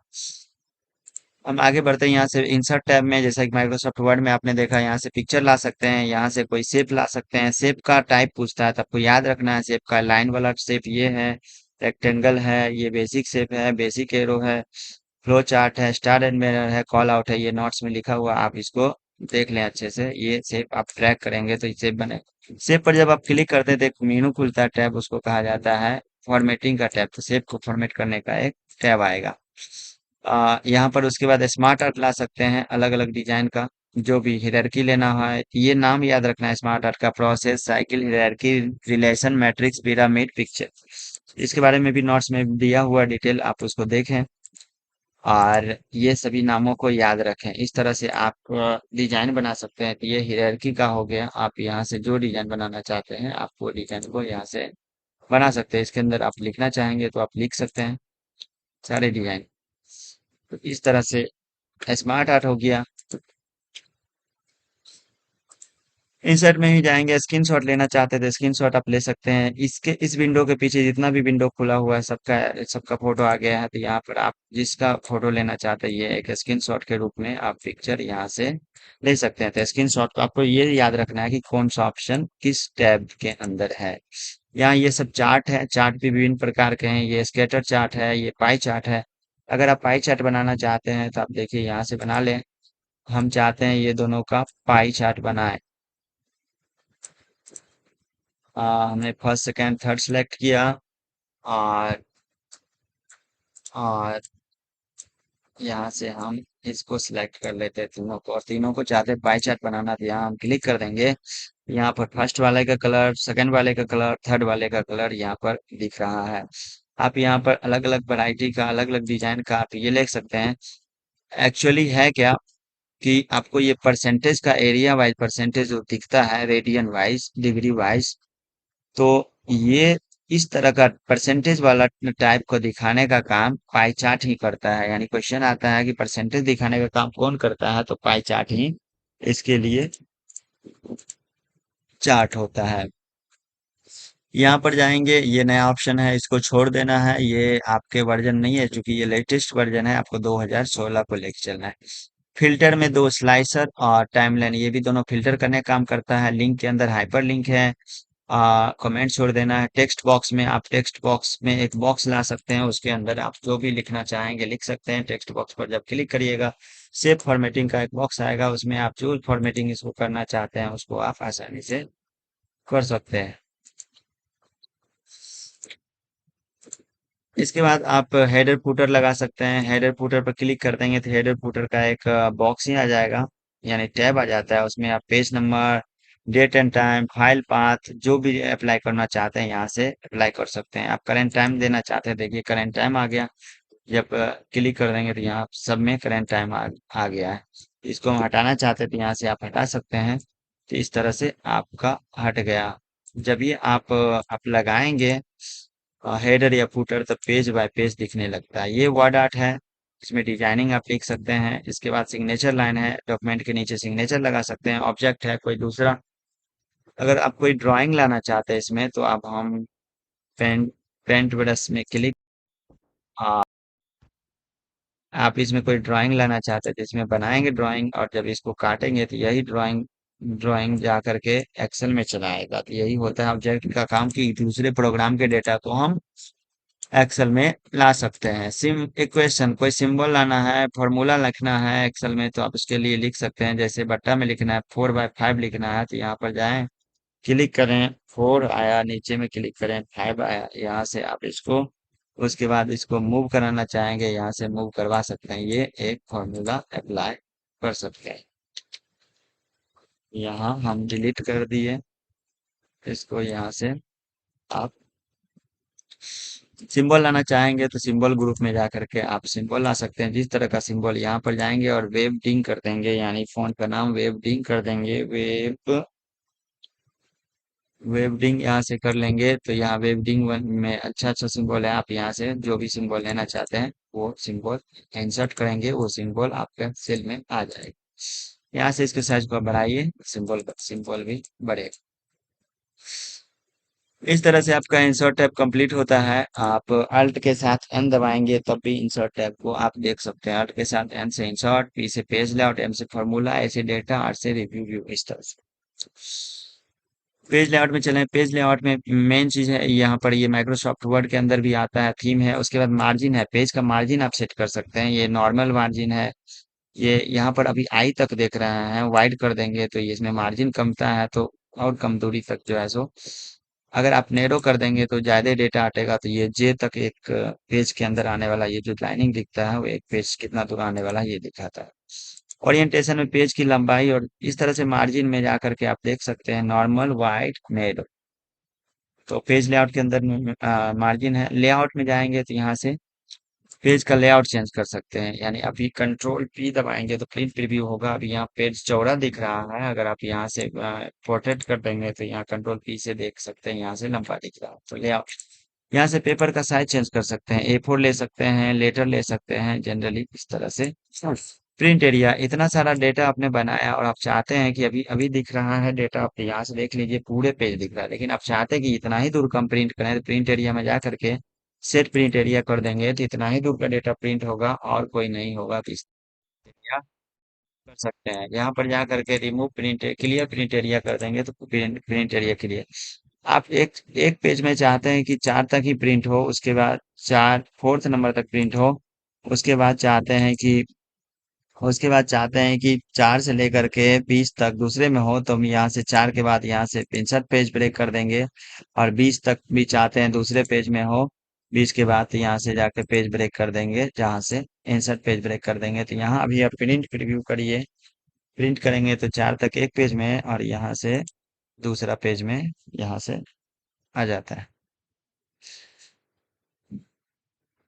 हम आगे बढ़ते हैं। यहाँ से इंसर्ट टैब में, जैसा कि माइक्रोसॉफ्ट वर्ड में आपने देखा, यहाँ से पिक्चर ला सकते हैं, यहाँ से कोई शेप ला सकते हैं। शेप का टाइप पूछता है तो आपको याद रखना है शेप का। लाइन वाला शेप ये है, रेक्टेंगल है, ये बेसिक शेप है, बेसिक एरो है, फ्लो चार्ट है, स्टार एंड मिरर है, कॉल आउट है। ये नोट्स में लिखा हुआ, आप इसको देख लें अच्छे से। ये शेप आप ट्रैक करेंगे तो ये शेप बने। शेप पर जब आप क्लिक करते हैं तो एक मेनू खुलता है, टैब उसको कहा जाता है फॉर्मेटिंग का टैब। तो शेप को फॉर्मेट करने का एक टैब आएगा। यहाँ पर उसके बाद स्मार्ट आर्ट ला सकते हैं, अलग अलग डिजाइन का, जो भी हियरार्की लेना है। ये नाम याद रखना है स्मार्ट आर्ट का: process, cycle, hierarchy, relation, matrix, pyramid, picture. इसके बारे में भी नोट्स में दिया हुआ डिटेल, आप उसको देखें और ये सभी नामों को याद रखें। इस तरह से आप डिजाइन बना सकते हैं। तो ये हियरार्की का हो गया। आप यहाँ से जो डिजाइन बनाना चाहते हैं आप वो डिजाइन को यहाँ से बना सकते हैं। इसके अंदर आप लिखना चाहेंगे तो आप लिख सकते हैं सारे डिजाइन। तो इस तरह से स्मार्ट आर्ट हो गया। इंसर्ट में ही जाएंगे, स्क्रीनशॉट लेना चाहते थे स्क्रीनशॉट आप ले सकते हैं। इसके इस विंडो के पीछे जितना भी विंडो खुला हुआ है सबका सबका फोटो आ गया है। तो यहाँ पर आप जिसका फोटो लेना चाहते हैं ये एक स्क्रीनशॉट के रूप में आप पिक्चर यहाँ से ले सकते हैं। तो स्क्रीनशॉट को आपको ये याद रखना है कि कौन सा ऑप्शन किस टैब के अंदर है। यहाँ ये सब चार्ट है, चार्ट भी विभिन्न प्रकार के हैं। ये स्कैटर चार्ट है, ये पाई चार्ट है। अगर आप पाई चार्ट बनाना चाहते हैं तो आप देखिए यहाँ से बना लें। हम चाहते हैं ये दोनों का पाई चार्ट बनाए। हमने फर्स्ट सेकेंड थर्ड सेलेक्ट किया और और यहाँ से हम इसको सिलेक्ट कर लेते हैं तीनों को, और तीनों को चाहते हैं पाई चार्ट बनाना। तो यहाँ हम क्लिक कर देंगे। यहाँ पर फर्स्ट वाले का कलर, सेकंड वाले का कलर, थर्ड वाले का कलर यहाँ पर दिख रहा है। आप यहाँ पर अलग अलग वैरायटी का, अलग अलग डिजाइन का आप ये लिख सकते हैं। एक्चुअली है क्या कि आपको ये परसेंटेज का, एरिया वाइज परसेंटेज जो दिखता है, रेडियन वाइज, डिग्री वाइज, तो ये इस तरह का परसेंटेज वाला टाइप को दिखाने का काम पाई चार्ट ही करता है। यानी क्वेश्चन आता है कि परसेंटेज दिखाने का काम कौन करता है, तो पाई चार्ट ही इसके लिए चार्ट होता है। यहाँ पर जाएंगे, ये नया ऑप्शन है, इसको छोड़ देना है। ये आपके वर्जन नहीं है, क्योंकि ये लेटेस्ट वर्जन है, आपको 2016 को लेके चलना है। फिल्टर में दो स्लाइसर और टाइमलाइन, ये भी दोनों फिल्टर करने का काम करता है। लिंक के अंदर हाइपर लिंक है। कमेंट छोड़ देना है। टेक्स्ट बॉक्स में, आप टेक्स्ट बॉक्स में एक बॉक्स ला सकते हैं, उसके अंदर आप जो भी लिखना चाहेंगे लिख सकते हैं। टेक्स्ट बॉक्स पर जब क्लिक करिएगा सेव फॉर्मेटिंग का एक बॉक्स आएगा, उसमें आप जो फॉर्मेटिंग इसको करना चाहते हैं उसको आप आसानी से कर सकते हैं। इसके बाद आप हेडर फुटर लगा सकते हैं। हेडर फुटर पर क्लिक कर देंगे तो हेडर फुटर का एक बॉक्स ही आ जाएगा, यानी टैब आ जाता है। उसमें आप page number, date and time, file path जो भी अप्लाई करना चाहते हैं यहाँ से अप्लाई कर सकते हैं। आप करेंट टाइम देना चाहते हैं, देखिए करेंट टाइम आ गया। जब क्लिक कर देंगे तो यहाँ सब में करेंट टाइम आ गया है। इसको हम हटाना चाहते हैं तो यहाँ से आप हटा सकते हैं। तो इस तरह से आपका हट गया। जब ये आप लगाएंगे हेडर या फुटर, तो पेज बाय पेज दिखने लगता है। ये वर्ड आर्ट है, इसमें डिजाइनिंग आप लिख सकते हैं। इसके बाद सिग्नेचर लाइन है, डॉक्यूमेंट के नीचे सिग्नेचर लगा सकते हैं। ऑब्जेक्ट है कोई दूसरा, अगर आप कोई ड्राइंग लाना चाहते हैं इसमें तो आप हम पेंट पेंट ब्रश में क्लिक, आप इसमें कोई ड्राइंग लाना चाहते हैं जिसमें बनाएंगे ड्राइंग, और जब इसको काटेंगे तो यही ड्राइंग ड्राइंग जा करके एक्सेल में चला आएगा। तो यही होता है ऑब्जेक्ट का काम, कि दूसरे प्रोग्राम के डेटा को हम एक्सेल में ला सकते हैं। सिम इक्वेशन कोई सिंबल लाना है, फॉर्मूला लिखना है एक्सेल में, तो आप उसके लिए लिख सकते हैं। जैसे बट्टा में लिखना है, 4/5 लिखना है, तो यहाँ पर जाएं, क्लिक करें, 4 आया, नीचे में क्लिक करें, 5 आया, यहाँ से आप इसको, उसके बाद इसको मूव कराना चाहेंगे, यहाँ से मूव करवा सकते हैं। ये एक फॉर्मूला अप्लाई कर सकते हैं। यहाँ हम डिलीट कर दिए इसको। यहाँ से आप सिंबल लाना चाहेंगे तो सिंबल ग्रुप में जा करके आप सिंबल ला सकते हैं, जिस तरह का सिंबल। यहाँ पर जाएंगे और वेबडिंग कर देंगे, यानी फॉन्ट का नाम वेबडिंग कर देंगे। वेबडिंग यहाँ से कर लेंगे तो यहाँ वेबडिंग में अच्छा अच्छा सिंबल है। आप यहाँ से जो भी सिंबल लेना चाहते हैं वो सिंबल इंसर्ट करेंगे, वो सिंबल आपके सेल में आ जाएगा। यहाँ से इसके साइज को बढ़ाइए, सिंबल भी बढ़ेगा। इस तरह से आपका इंसर्ट टैब कंप्लीट होता है। आप अल्ट के साथ एन दबाएंगे तब भी इंसर्ट टैब को आप देख सकते हैं। अल्ट के साथ एन से इंसर्ट, पी से पेज लेआउट, एम से फॉर्मूला, ए से डेटा, आर से रिव्यू व्यू, इस तरह से। पेज लेआउट में चलें। पेज लेआउट में मेन चीज है यहाँ पर, ये माइक्रोसॉफ्ट वर्ड के अंदर भी आता है, थीम है। उसके बाद मार्जिन है, पेज का मार्जिन आप सेट कर सकते हैं। ये नॉर्मल मार्जिन है, ये यहाँ पर अभी आई तक देख रहे हैं, वाइड कर देंगे तो ये इसमें मार्जिन कमता है, तो और कम दूरी तक जो है सो। अगर आप नैरो कर देंगे तो ज्यादा डेटा हटेगा, तो ये जे तक एक पेज के अंदर आने वाला ये जो लाइनिंग दिखता है वो एक पेज कितना दूर आने वाला है ये दिखाता है। ओरिएंटेशन में पेज की लंबाई, और इस तरह से मार्जिन में जा करके आप देख सकते हैं नॉर्मल, वाइड, नैरो। तो पेज लेआउट के अंदर मार्जिन है। लेआउट में जाएंगे तो यहाँ से पेज का लेआउट चेंज कर सकते हैं, यानी अभी कंट्रोल पी दबाएंगे तो प्रिंट प्रीव्यू होगा। अभी यहाँ पेज चौड़ा दिख रहा है, अगर आप यहाँ से पोर्ट्रेट कर देंगे तो यहाँ कंट्रोल पी से देख सकते हैं, यहाँ से लंबा दिख रहा है। तो लेआउट, यहाँ से पेपर का साइज चेंज कर सकते हैं, A4 ले सकते हैं, लेटर ले सकते हैं, जनरली इस तरह से। प्रिंट एरिया, इतना सारा डेटा आपने बनाया और आप चाहते हैं कि अभी अभी दिख रहा है डेटा, आप यहाँ से देख लीजिए पूरे पेज दिख रहा है, लेकिन आप चाहते हैं कि इतना ही दूर कम प्रिंट करें, तो प्रिंट एरिया में जा करके सेट प्रिंट एरिया कर देंगे, तो इतना ही दूर का डेटा प्रिंट होगा और कोई नहीं होगा। तो इस एरिया कर सकते हैं। यहाँ पर जा करके remove print, clear print area कर देंगे तो प्रिंट एरिया क्लियर। आप एक एक पेज में चाहते हैं कि 4 तक ही प्रिंट हो, उसके बाद 4 फोर्थ नंबर तक प्रिंट हो, उसके बाद चाहते हैं कि 4 से लेकर के 20 तक दूसरे में हो, तो हम यहाँ से 4 के बाद यहाँ से इंसर्ट पेज ब्रेक कर देंगे। और 20 तक भी चाहते हैं दूसरे पेज में हो, 20 के बाद तो यहाँ से जाके पेज ब्रेक कर देंगे, जहाँ से इंसर्ट पेज ब्रेक कर देंगे। तो यहाँ अभी आप प्रिंट प्रीव्यू करिए, प्रिंट करेंगे तो 4 तक एक पेज में है, और यहाँ से दूसरा पेज में यहाँ से आ जाता है।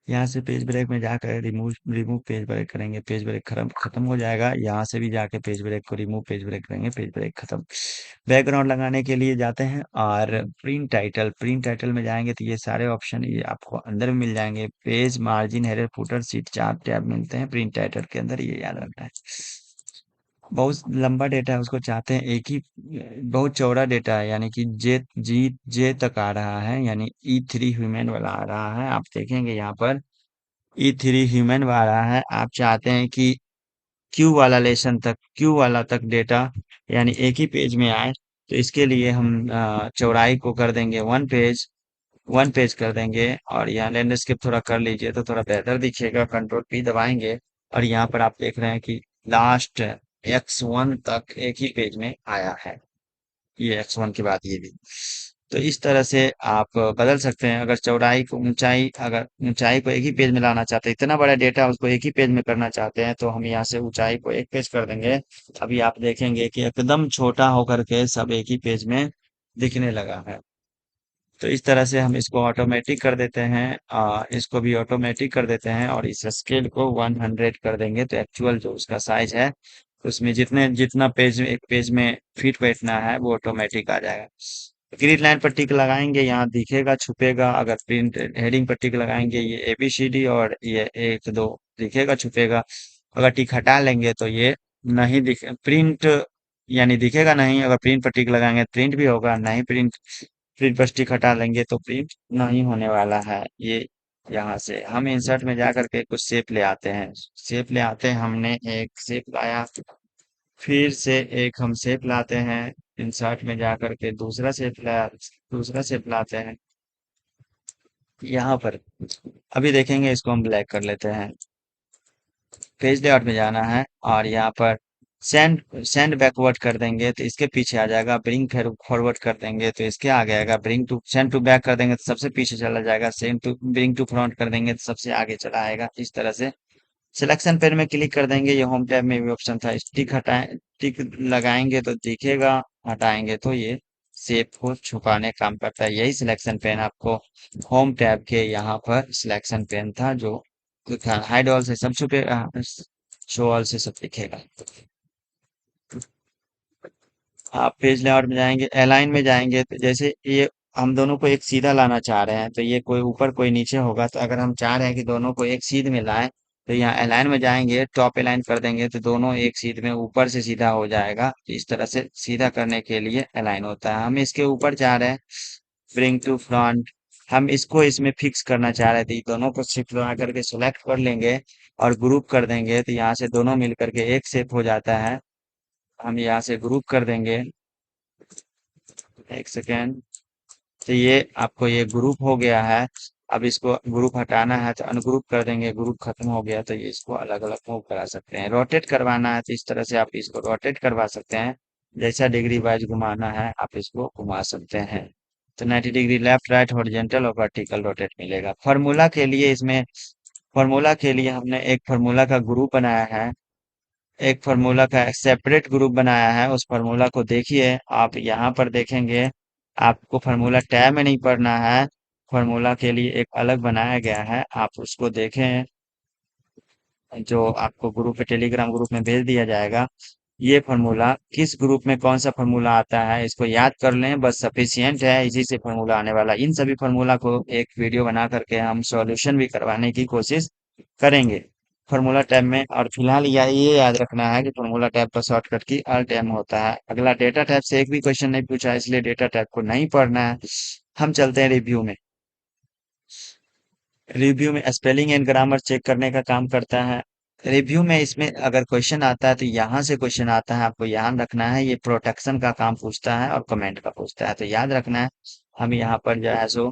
यहाँ से पेज ब्रेक में जाकर रिमूव रिमूव पेज ब्रेक करेंगे, पेज ब्रेक खत्म खत्म हो जाएगा। यहाँ से भी जाके पेज ब्रेक को रिमूव पेज ब्रेक करेंगे, पेज ब्रेक खत्म। बैकग्राउंड लगाने के लिए जाते हैं और प्रिंट टाइटल में जाएंगे तो ये सारे ऑप्शन ये आपको अंदर में मिल जाएंगे। Page, margin, header, footer, seat, 4 tab मिलते हैं प्रिंट टाइटल के अंदर, ये याद रखना है। बहुत लंबा डेटा है, उसको चाहते हैं एक ही, बहुत चौड़ा डेटा है, यानी कि जे तक आ रहा है, यानी E3 ह्यूमन वाला आ रहा है। आप देखेंगे यहाँ पर E3 ह्यूमन वाला है। आप चाहते हैं कि क्यू वाला तक डेटा यानी एक ही पेज में आए, तो इसके लिए हम चौड़ाई को कर देंगे 1 पेज कर देंगे। और यहाँ लैंडस्केप थोड़ा कर लीजिए तो थोड़ा बेहतर दिखेगा। कंट्रोल पी दबाएंगे और यहाँ पर आप देख रहे हैं कि लास्ट X1 तक एक ही पेज में आया है, ये X1 की बात ये भी। तो इस तरह से आप बदल सकते हैं। अगर अगर ऊंचाई को एक ही पेज में लाना चाहते हैं, इतना बड़ा डेटा उसको एक ही पेज में करना चाहते हैं, तो हम यहाँ से ऊंचाई को 1 पेज कर देंगे। अभी आप देखेंगे कि एकदम छोटा होकर के सब एक ही पेज में दिखने लगा है। तो इस तरह से हम इसको ऑटोमेटिक कर देते हैं, इसको भी ऑटोमेटिक कर देते हैं, और इस स्केल को 100 कर देंगे, तो एक्चुअल जो उसका साइज है उसमें जितना पेज एक पेज में फिट बैठना है वो ऑटोमेटिक आ जाएगा। ग्रीन लाइन पर टिक लगाएंगे, यहाँ दिखेगा छुपेगा। अगर प्रिंट हेडिंग पर टिक लगाएंगे, ये ABCD और ये 1 2 दिखेगा छुपेगा। अगर टिक हटा लेंगे तो ये नहीं दिखे, प्रिंट यानी दिखेगा नहीं। अगर प्रिंट पर टिक लगाएंगे प्रिंट भी होगा नहीं, प्रिंट प्रिंट पर टिक हटा लेंगे तो प्रिंट नहीं होने वाला है ये। यहाँ से हम इंसर्ट में जा करके कुछ शेप ले आते हैं, हमने एक शेप लाया, फिर से एक हम शेप लाते हैं, इंसर्ट में जा करके दूसरा शेप लाते हैं। यहाँ पर अभी देखेंगे, इसको हम ब्लैक कर लेते हैं। पेज लेआउट में जाना है और यहाँ पर सेंड सेंड बैकवर्ड कर देंगे तो इसके पीछे आ जाएगा। ब्रिंग फॉरवर्ड कर देंगे तो इसके आगे आएगा। Bring to send to back कर देंगे तो सबसे पीछे चला जाएगा। Send to bring to front कर देंगे तो सबसे आगे चला आएगा। इस तरह से सिलेक्शन पेन में क्लिक कर देंगे। ये होम टैब में भी ऑप्शन था, टिक हटाएं, टिक लगाएंगे तो दिखेगा, हटाएंगे तो ये शेप को छुपाने काम करता है। यही सिलेक्शन पेन आपको होम टैब के यहाँ पर सिलेक्शन पेन था, जो हाइड ऑल से सब छुपे, शो ऑल से सब दिखेगा। आप पेज लेआउट में जाएंगे, अलाइन में जाएंगे तो जैसे ये हम दोनों को एक सीधा लाना चाह रहे हैं तो ये कोई ऊपर कोई नीचे होगा। तो अगर हम चाह रहे हैं कि दोनों को एक सीध में लाएं तो यहाँ अलाइन में जाएंगे, टॉप अलाइन कर देंगे तो दोनों एक सीध में ऊपर से सीधा हो जाएगा। तो इस तरह से सीधा करने के लिए अलाइन होता है। हम इसके ऊपर चाह रहे हैं, ब्रिंग टू फ्रंट, हम इसको इसमें फिक्स करना चाह रहे थे। दोनों को शिफ्ट दबा करके सिलेक्ट कर लेंगे और ग्रुप कर देंगे तो यहाँ से दोनों मिल करके एक शेप हो जाता है। हम यहाँ से ग्रुप कर देंगे, एक सेकेंड। तो ये आपको ये ग्रुप हो गया है। अब इसको ग्रुप हटाना है तो अनग्रुप कर देंगे। ग्रुप खत्म हो गया तो ये इसको अलग अलग मूव करा सकते हैं। रोटेट करवाना है तो इस तरह से आप इसको रोटेट करवा सकते हैं। जैसा डिग्री वाइज घुमाना है आप इसको घुमा सकते हैं। तो 90 डिग्री लेफ्ट राइट हॉरिजेंटल और वर्टिकल रोटेट मिलेगा। फार्मूला के लिए इसमें, फार्मूला के लिए हमने एक फार्मूला का ग्रुप बनाया है, एक फार्मूला का सेपरेट ग्रुप बनाया है। उस फार्मूला को देखिए, आप यहाँ पर देखेंगे। आपको फार्मूला टैब में नहीं पढ़ना है, फार्मूला के लिए एक अलग बनाया गया है, आप उसको देखें, जो आपको ग्रुप पे टेलीग्राम ग्रुप में भेज दिया जाएगा। ये फार्मूला किस ग्रुप में कौन सा फार्मूला आता है इसको याद कर लें, बस सफिशियंट है। इसी से फार्मूला आने वाला। इन सभी फार्मूला को एक वीडियो बना करके हम सॉल्यूशन भी करवाने की कोशिश करेंगे फार्मूला टैब में। और फिलहाल ये याद रखना है कि फार्मूला टैब का शॉर्टकट की अल्ट टैब होता है। अगला डेटा टैब से एक भी क्वेश्चन नहीं पूछा, इसलिए डेटा टैब को नहीं पढ़ना है। हम चलते हैं रिव्यू में। रिव्यू में स्पेलिंग एंड ग्रामर चेक करने का काम करता है। रिव्यू में इसमें अगर क्वेश्चन आता है तो यहाँ से क्वेश्चन आता है, आपको ध्यान रखना है। ये प्रोटेक्शन का काम पूछता है और कमेंट का पूछता है, तो याद रखना है। हम यहाँ पर जो है सो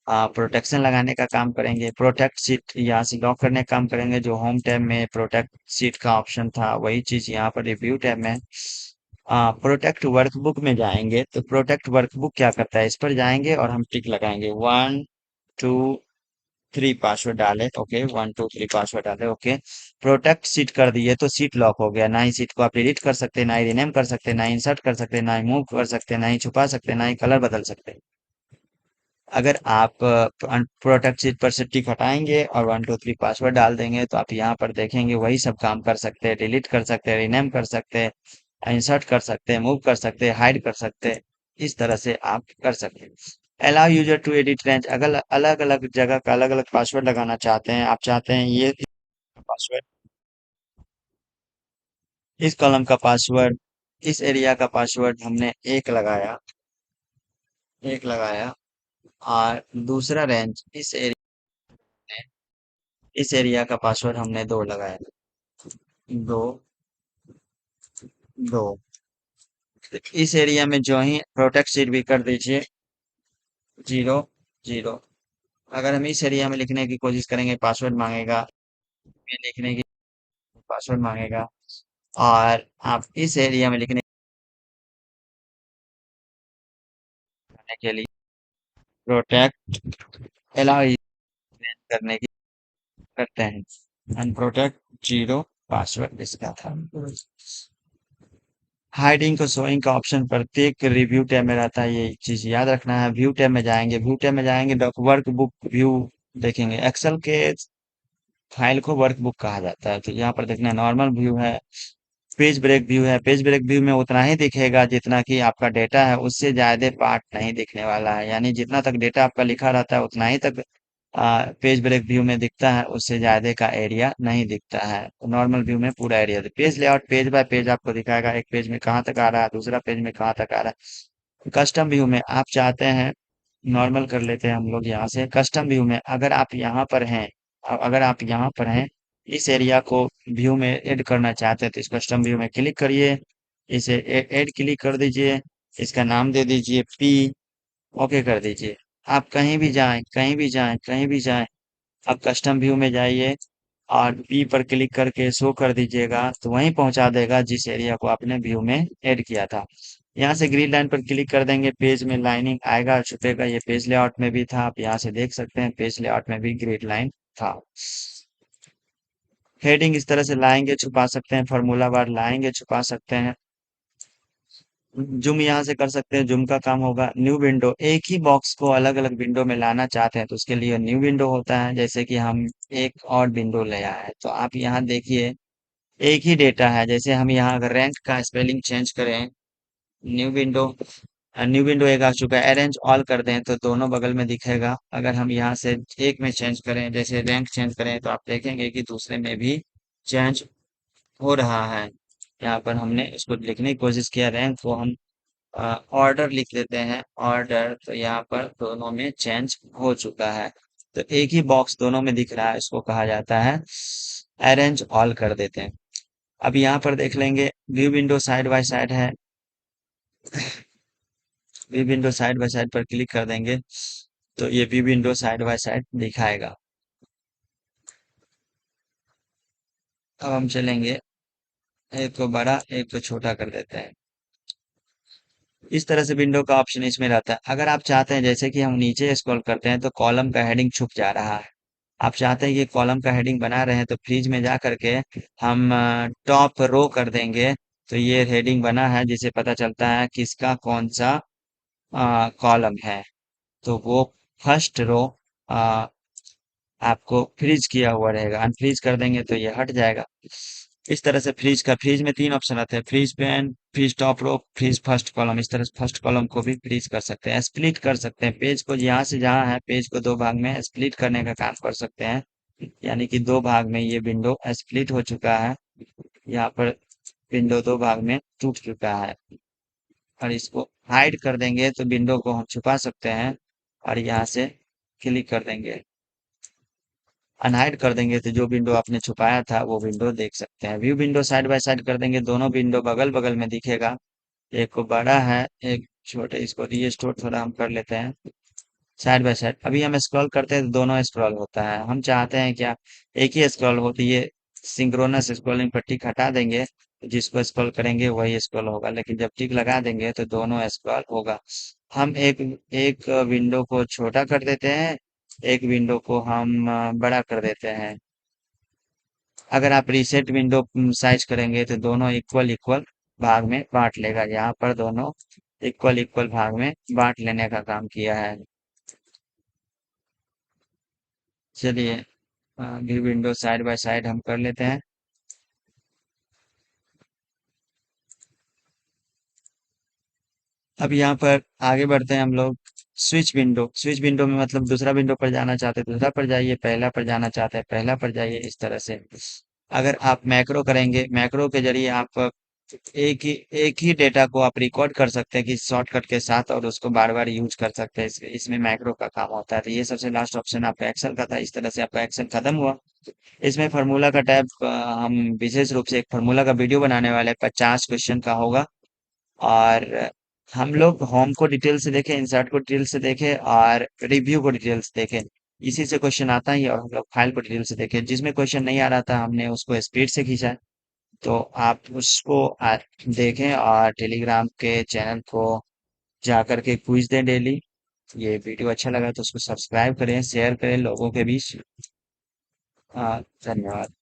प्रोटेक्शन लगाने का काम करेंगे। प्रोटेक्ट सीट यहाँ से लॉक करने का काम करेंगे। जो होम टैब में प्रोटेक्ट सीट का ऑप्शन था वही चीज यहाँ पर रिव्यू टैब में। प्रोटेक्ट वर्कबुक में जाएंगे तो प्रोटेक्ट वर्कबुक क्या करता है, इस पर जाएंगे और हम टिक लगाएंगे। 1 2 3 पासवर्ड डाले, ओके, 1 2 3 पासवर्ड डाले, ओके। प्रोटेक्ट सीट कर दिए तो सीट लॉक हो गया। ना ही सीट को आप डिलीट कर सकते, ना ही रिनेम कर सकते, ना ही इंसर्ट कर सकते, ना ही मूव कर सकते, ना ही छुपा सकते, ना ही कलर बदल सकते। अगर आप प्रोटेक्ट सीट पर से टिक हटाएंगे और 1 2 3 पासवर्ड डाल देंगे तो आप यहाँ पर देखेंगे वही सब काम कर सकते हैं। डिलीट कर सकते हैं, रिनेम कर सकते हैं, इंसर्ट कर सकते हैं, मूव कर सकते हैं, हाइड कर सकते हैं। इस तरह से आप कर सकते हैं। Allow user to edit range, अगर अलग अलग जगह का अलग अलग पासवर्ड लगाना चाहते हैं, आप चाहते हैं ये पासवर्ड, इस कॉलम का पासवर्ड, इस एरिया का पासवर्ड हमने एक लगाया और दूसरा रेंज इस एरिया का पासवर्ड हमने 2 लगाया। दो, दो। इस एरिया में जो ही प्रोटेक्ट सीट भी कर दीजिए, 0 0। अगर हम इस एरिया में लिखने की कोशिश करेंगे पासवर्ड मांगेगा, में लिखने की पासवर्ड मांगेगा। और आप इस एरिया में लिखने के लिए प्रोटेक्ट अलाउ करने की करते हैं। अनप्रोटेक्ट 0 पासवर्ड इसका था। हाइडिंग को शोइंग का ऑप्शन प्रत्येक रिव्यू टैब में रहता है, ये चीज याद रखना है। व्यू टैब में जाएंगे, व्यू टैब में जाएंगे वर्क बुक व्यू देखेंगे। एक्सेल के फाइल को वर्कबुक कहा जाता है। तो यहाँ पर देखना नॉर्मल व्यू है, पेज ब्रेक व्यू है। पेज ब्रेक व्यू में उतना ही दिखेगा जितना कि आपका डेटा है, उससे ज्यादा पार्ट नहीं दिखने वाला है। यानी जितना तक डेटा आपका लिखा रहता है उतना ही तक पेज ब्रेक व्यू में दिखता है, उससे ज्यादा का एरिया नहीं दिखता है। नॉर्मल व्यू में पूरा area. Page layout page bye page आपको दिखाएगा, एक पेज में कहाँ तक आ रहा है, दूसरा पेज में कहाँ तक आ रहा है। कस्टम व्यू में आप चाहते हैं, नॉर्मल कर लेते हैं हम लोग यहाँ से। कस्टम व्यू में अगर आप यहाँ पर हैं, अगर आप यहाँ पर हैं, इस एरिया को व्यू में ऐड करना चाहते हैं तो इस कस्टम व्यू में क्लिक करिए, इसे ऐड क्लिक कर दीजिए, इसका नाम दे दीजिए पी, ओके कर दीजिए। आप कहीं भी जाएं, कहीं भी जाएं, कहीं भी जाएं, आप कस्टम व्यू में जाइए और बी पर क्लिक करके शो कर दीजिएगा तो वहीं पहुंचा देगा जिस एरिया को आपने व्यू में ऐड किया था। यहाँ से ग्रीन लाइन पर क्लिक कर देंगे, पेज में लाइनिंग आएगा, छुपेगा। ये पेज लेआउट में भी था, आप यहाँ से देख सकते हैं पेज लेआउट में भी ग्रीन लाइन था। हेडिंग इस तरह से लाएंगे, छुपा सकते हैं, फार्मूला बार लाएंगे, छुपा सकते हैं। जूम यहाँ से कर सकते हैं, जूम का काम होगा। न्यू विंडो, एक ही बॉक्स को अलग अलग विंडो में लाना चाहते हैं तो उसके लिए न्यू विंडो होता है। जैसे कि हम एक और विंडो ले आए हैं तो आप यहाँ देखिए एक ही डेटा है। जैसे हम यहाँ अगर रैंक का स्पेलिंग चेंज करें, न्यू विंडो, न्यू विंडो एक आ चुका है, अरेंज ऑल कर दें तो दोनों बगल में दिखेगा। अगर हम यहाँ से एक में चेंज करें, जैसे रैंक चेंज करें, तो आप देखेंगे कि दूसरे में भी चेंज हो रहा है। यहाँ पर हमने इसको लिखने की कोशिश किया, रैंक को हम ऑर्डर लिख देते हैं, ऑर्डर, तो यहाँ पर दोनों में चेंज हो चुका है। तो एक ही बॉक्स दोनों में दिख रहा है, इसको कहा जाता है अरेंज ऑल कर देते हैं। अब यहाँ पर देख लेंगे view window side by side है, view window side by side पर क्लिक कर देंगे तो ये view window side by side दिखाएगा। अब हम चलेंगे, एक को बड़ा एक को छोटा कर देते हैं। इस तरह से विंडो का ऑप्शन इसमें रहता है। अगर आप चाहते हैं जैसे कि हम नीचे स्क्रॉल करते हैं तो कॉलम का हेडिंग छुप जा रहा है, आप चाहते हैं कि कॉलम का हेडिंग बना रहे हैं तो फ्रीज में जा करके हम टॉप रो कर देंगे तो ये हेडिंग बना है जिसे पता चलता है किसका कौन सा कॉलम है। तो वो फर्स्ट रो आपको फ्रीज किया हुआ रहेगा, अनफ्रीज कर देंगे तो ये हट जाएगा। इस तरह से फ्रीज में तीन ऑप्शन आते हैं, freeze pane, freeze top row, freeze first column. इस तरह से फर्स्ट कॉलम को भी फ्रीज कर सकते हैं, स्प्लिट कर सकते हैं पेज को, यहाँ से जहाँ है पेज को दो भाग में स्प्लिट करने का काम कर सकते हैं। यानी कि दो भाग में ये विंडो स्प्लिट हो चुका है, यहाँ पर विंडो दो भाग में टूट चुका है। और इसको हाइड कर देंगे तो विंडो को हम छुपा सकते हैं और यहाँ से क्लिक कर देंगे, अनहाइड कर देंगे तो जो विंडो आपने छुपाया था वो विंडो देख सकते हैं। View window side by side कर देंगे, दोनों विंडो बगल बगल में दिखेगा, एक को बड़ा है एक छोटे। इसको रीस्टोर थोड़ा हम कर लेते हैं, साइड बाय साइड। अभी हम स्क्रॉल करते हैं तो दोनों स्क्रॉल होता है, हम चाहते हैं क्या एक ही स्क्रॉल होती है। सिंक्रोनस स्क्रॉलिंग पर टिक हटा देंगे तो जिसको स्क्रॉल करेंगे वही स्क्रॉल होगा, लेकिन जब टिक लगा देंगे तो दोनों स्क्रॉल होगा। हम एक एक विंडो को छोटा कर देते हैं, एक विंडो को हम बड़ा कर देते हैं। अगर आप रीसेट विंडो साइज करेंगे तो दोनों इक्वल इक्वल भाग में बांट लेगा, यहाँ पर दोनों इक्वल इक्वल भाग में बांट लेने का काम किया है। चलिए view window side by side हम कर लेते हैं। अब यहाँ पर आगे बढ़ते हैं हम लोग। स्विच विंडो में मतलब दूसरा विंडो पर जाना चाहते हैं दूसरा पर जाइए, पहला पर जाना चाहते हैं पहला पर जाइए, इस तरह से। अगर आप मैक्रो करेंगे, मैक्रो के जरिए आप एक ही डेटा को आप रिकॉर्ड कर सकते हैं कि शॉर्टकट के साथ, और उसको बार बार यूज कर सकते हैं। इसमें मैक्रो का काम होता है। तो ये सबसे लास्ट ऑप्शन आपका एक्सेल का था। इस तरह से आपका एक्सेल खत्म हुआ। इसमें फार्मूला का टैब हम विशेष रूप से एक फार्मूला का वीडियो बनाने वाले 50 क्वेश्चन का होगा। और हम लोग होम को डिटेल से देखें, इंसर्ट को डिटेल से देखें और रिव्यू को डिटेल से देखें। इसी से क्वेश्चन आता ही है, और हम लोग फाइल को डिटेल से देखें। जिसमें क्वेश्चन नहीं आ रहा था हमने उसको स्पीड से खींचा है। तो आप उसको देखें और टेलीग्राम के चैनल को जाकर के क्विज दें डेली। ये वीडियो अच्छा लगा तो उसको सब्सक्राइब करें, शेयर करें लोगों के बीच। धन्यवाद।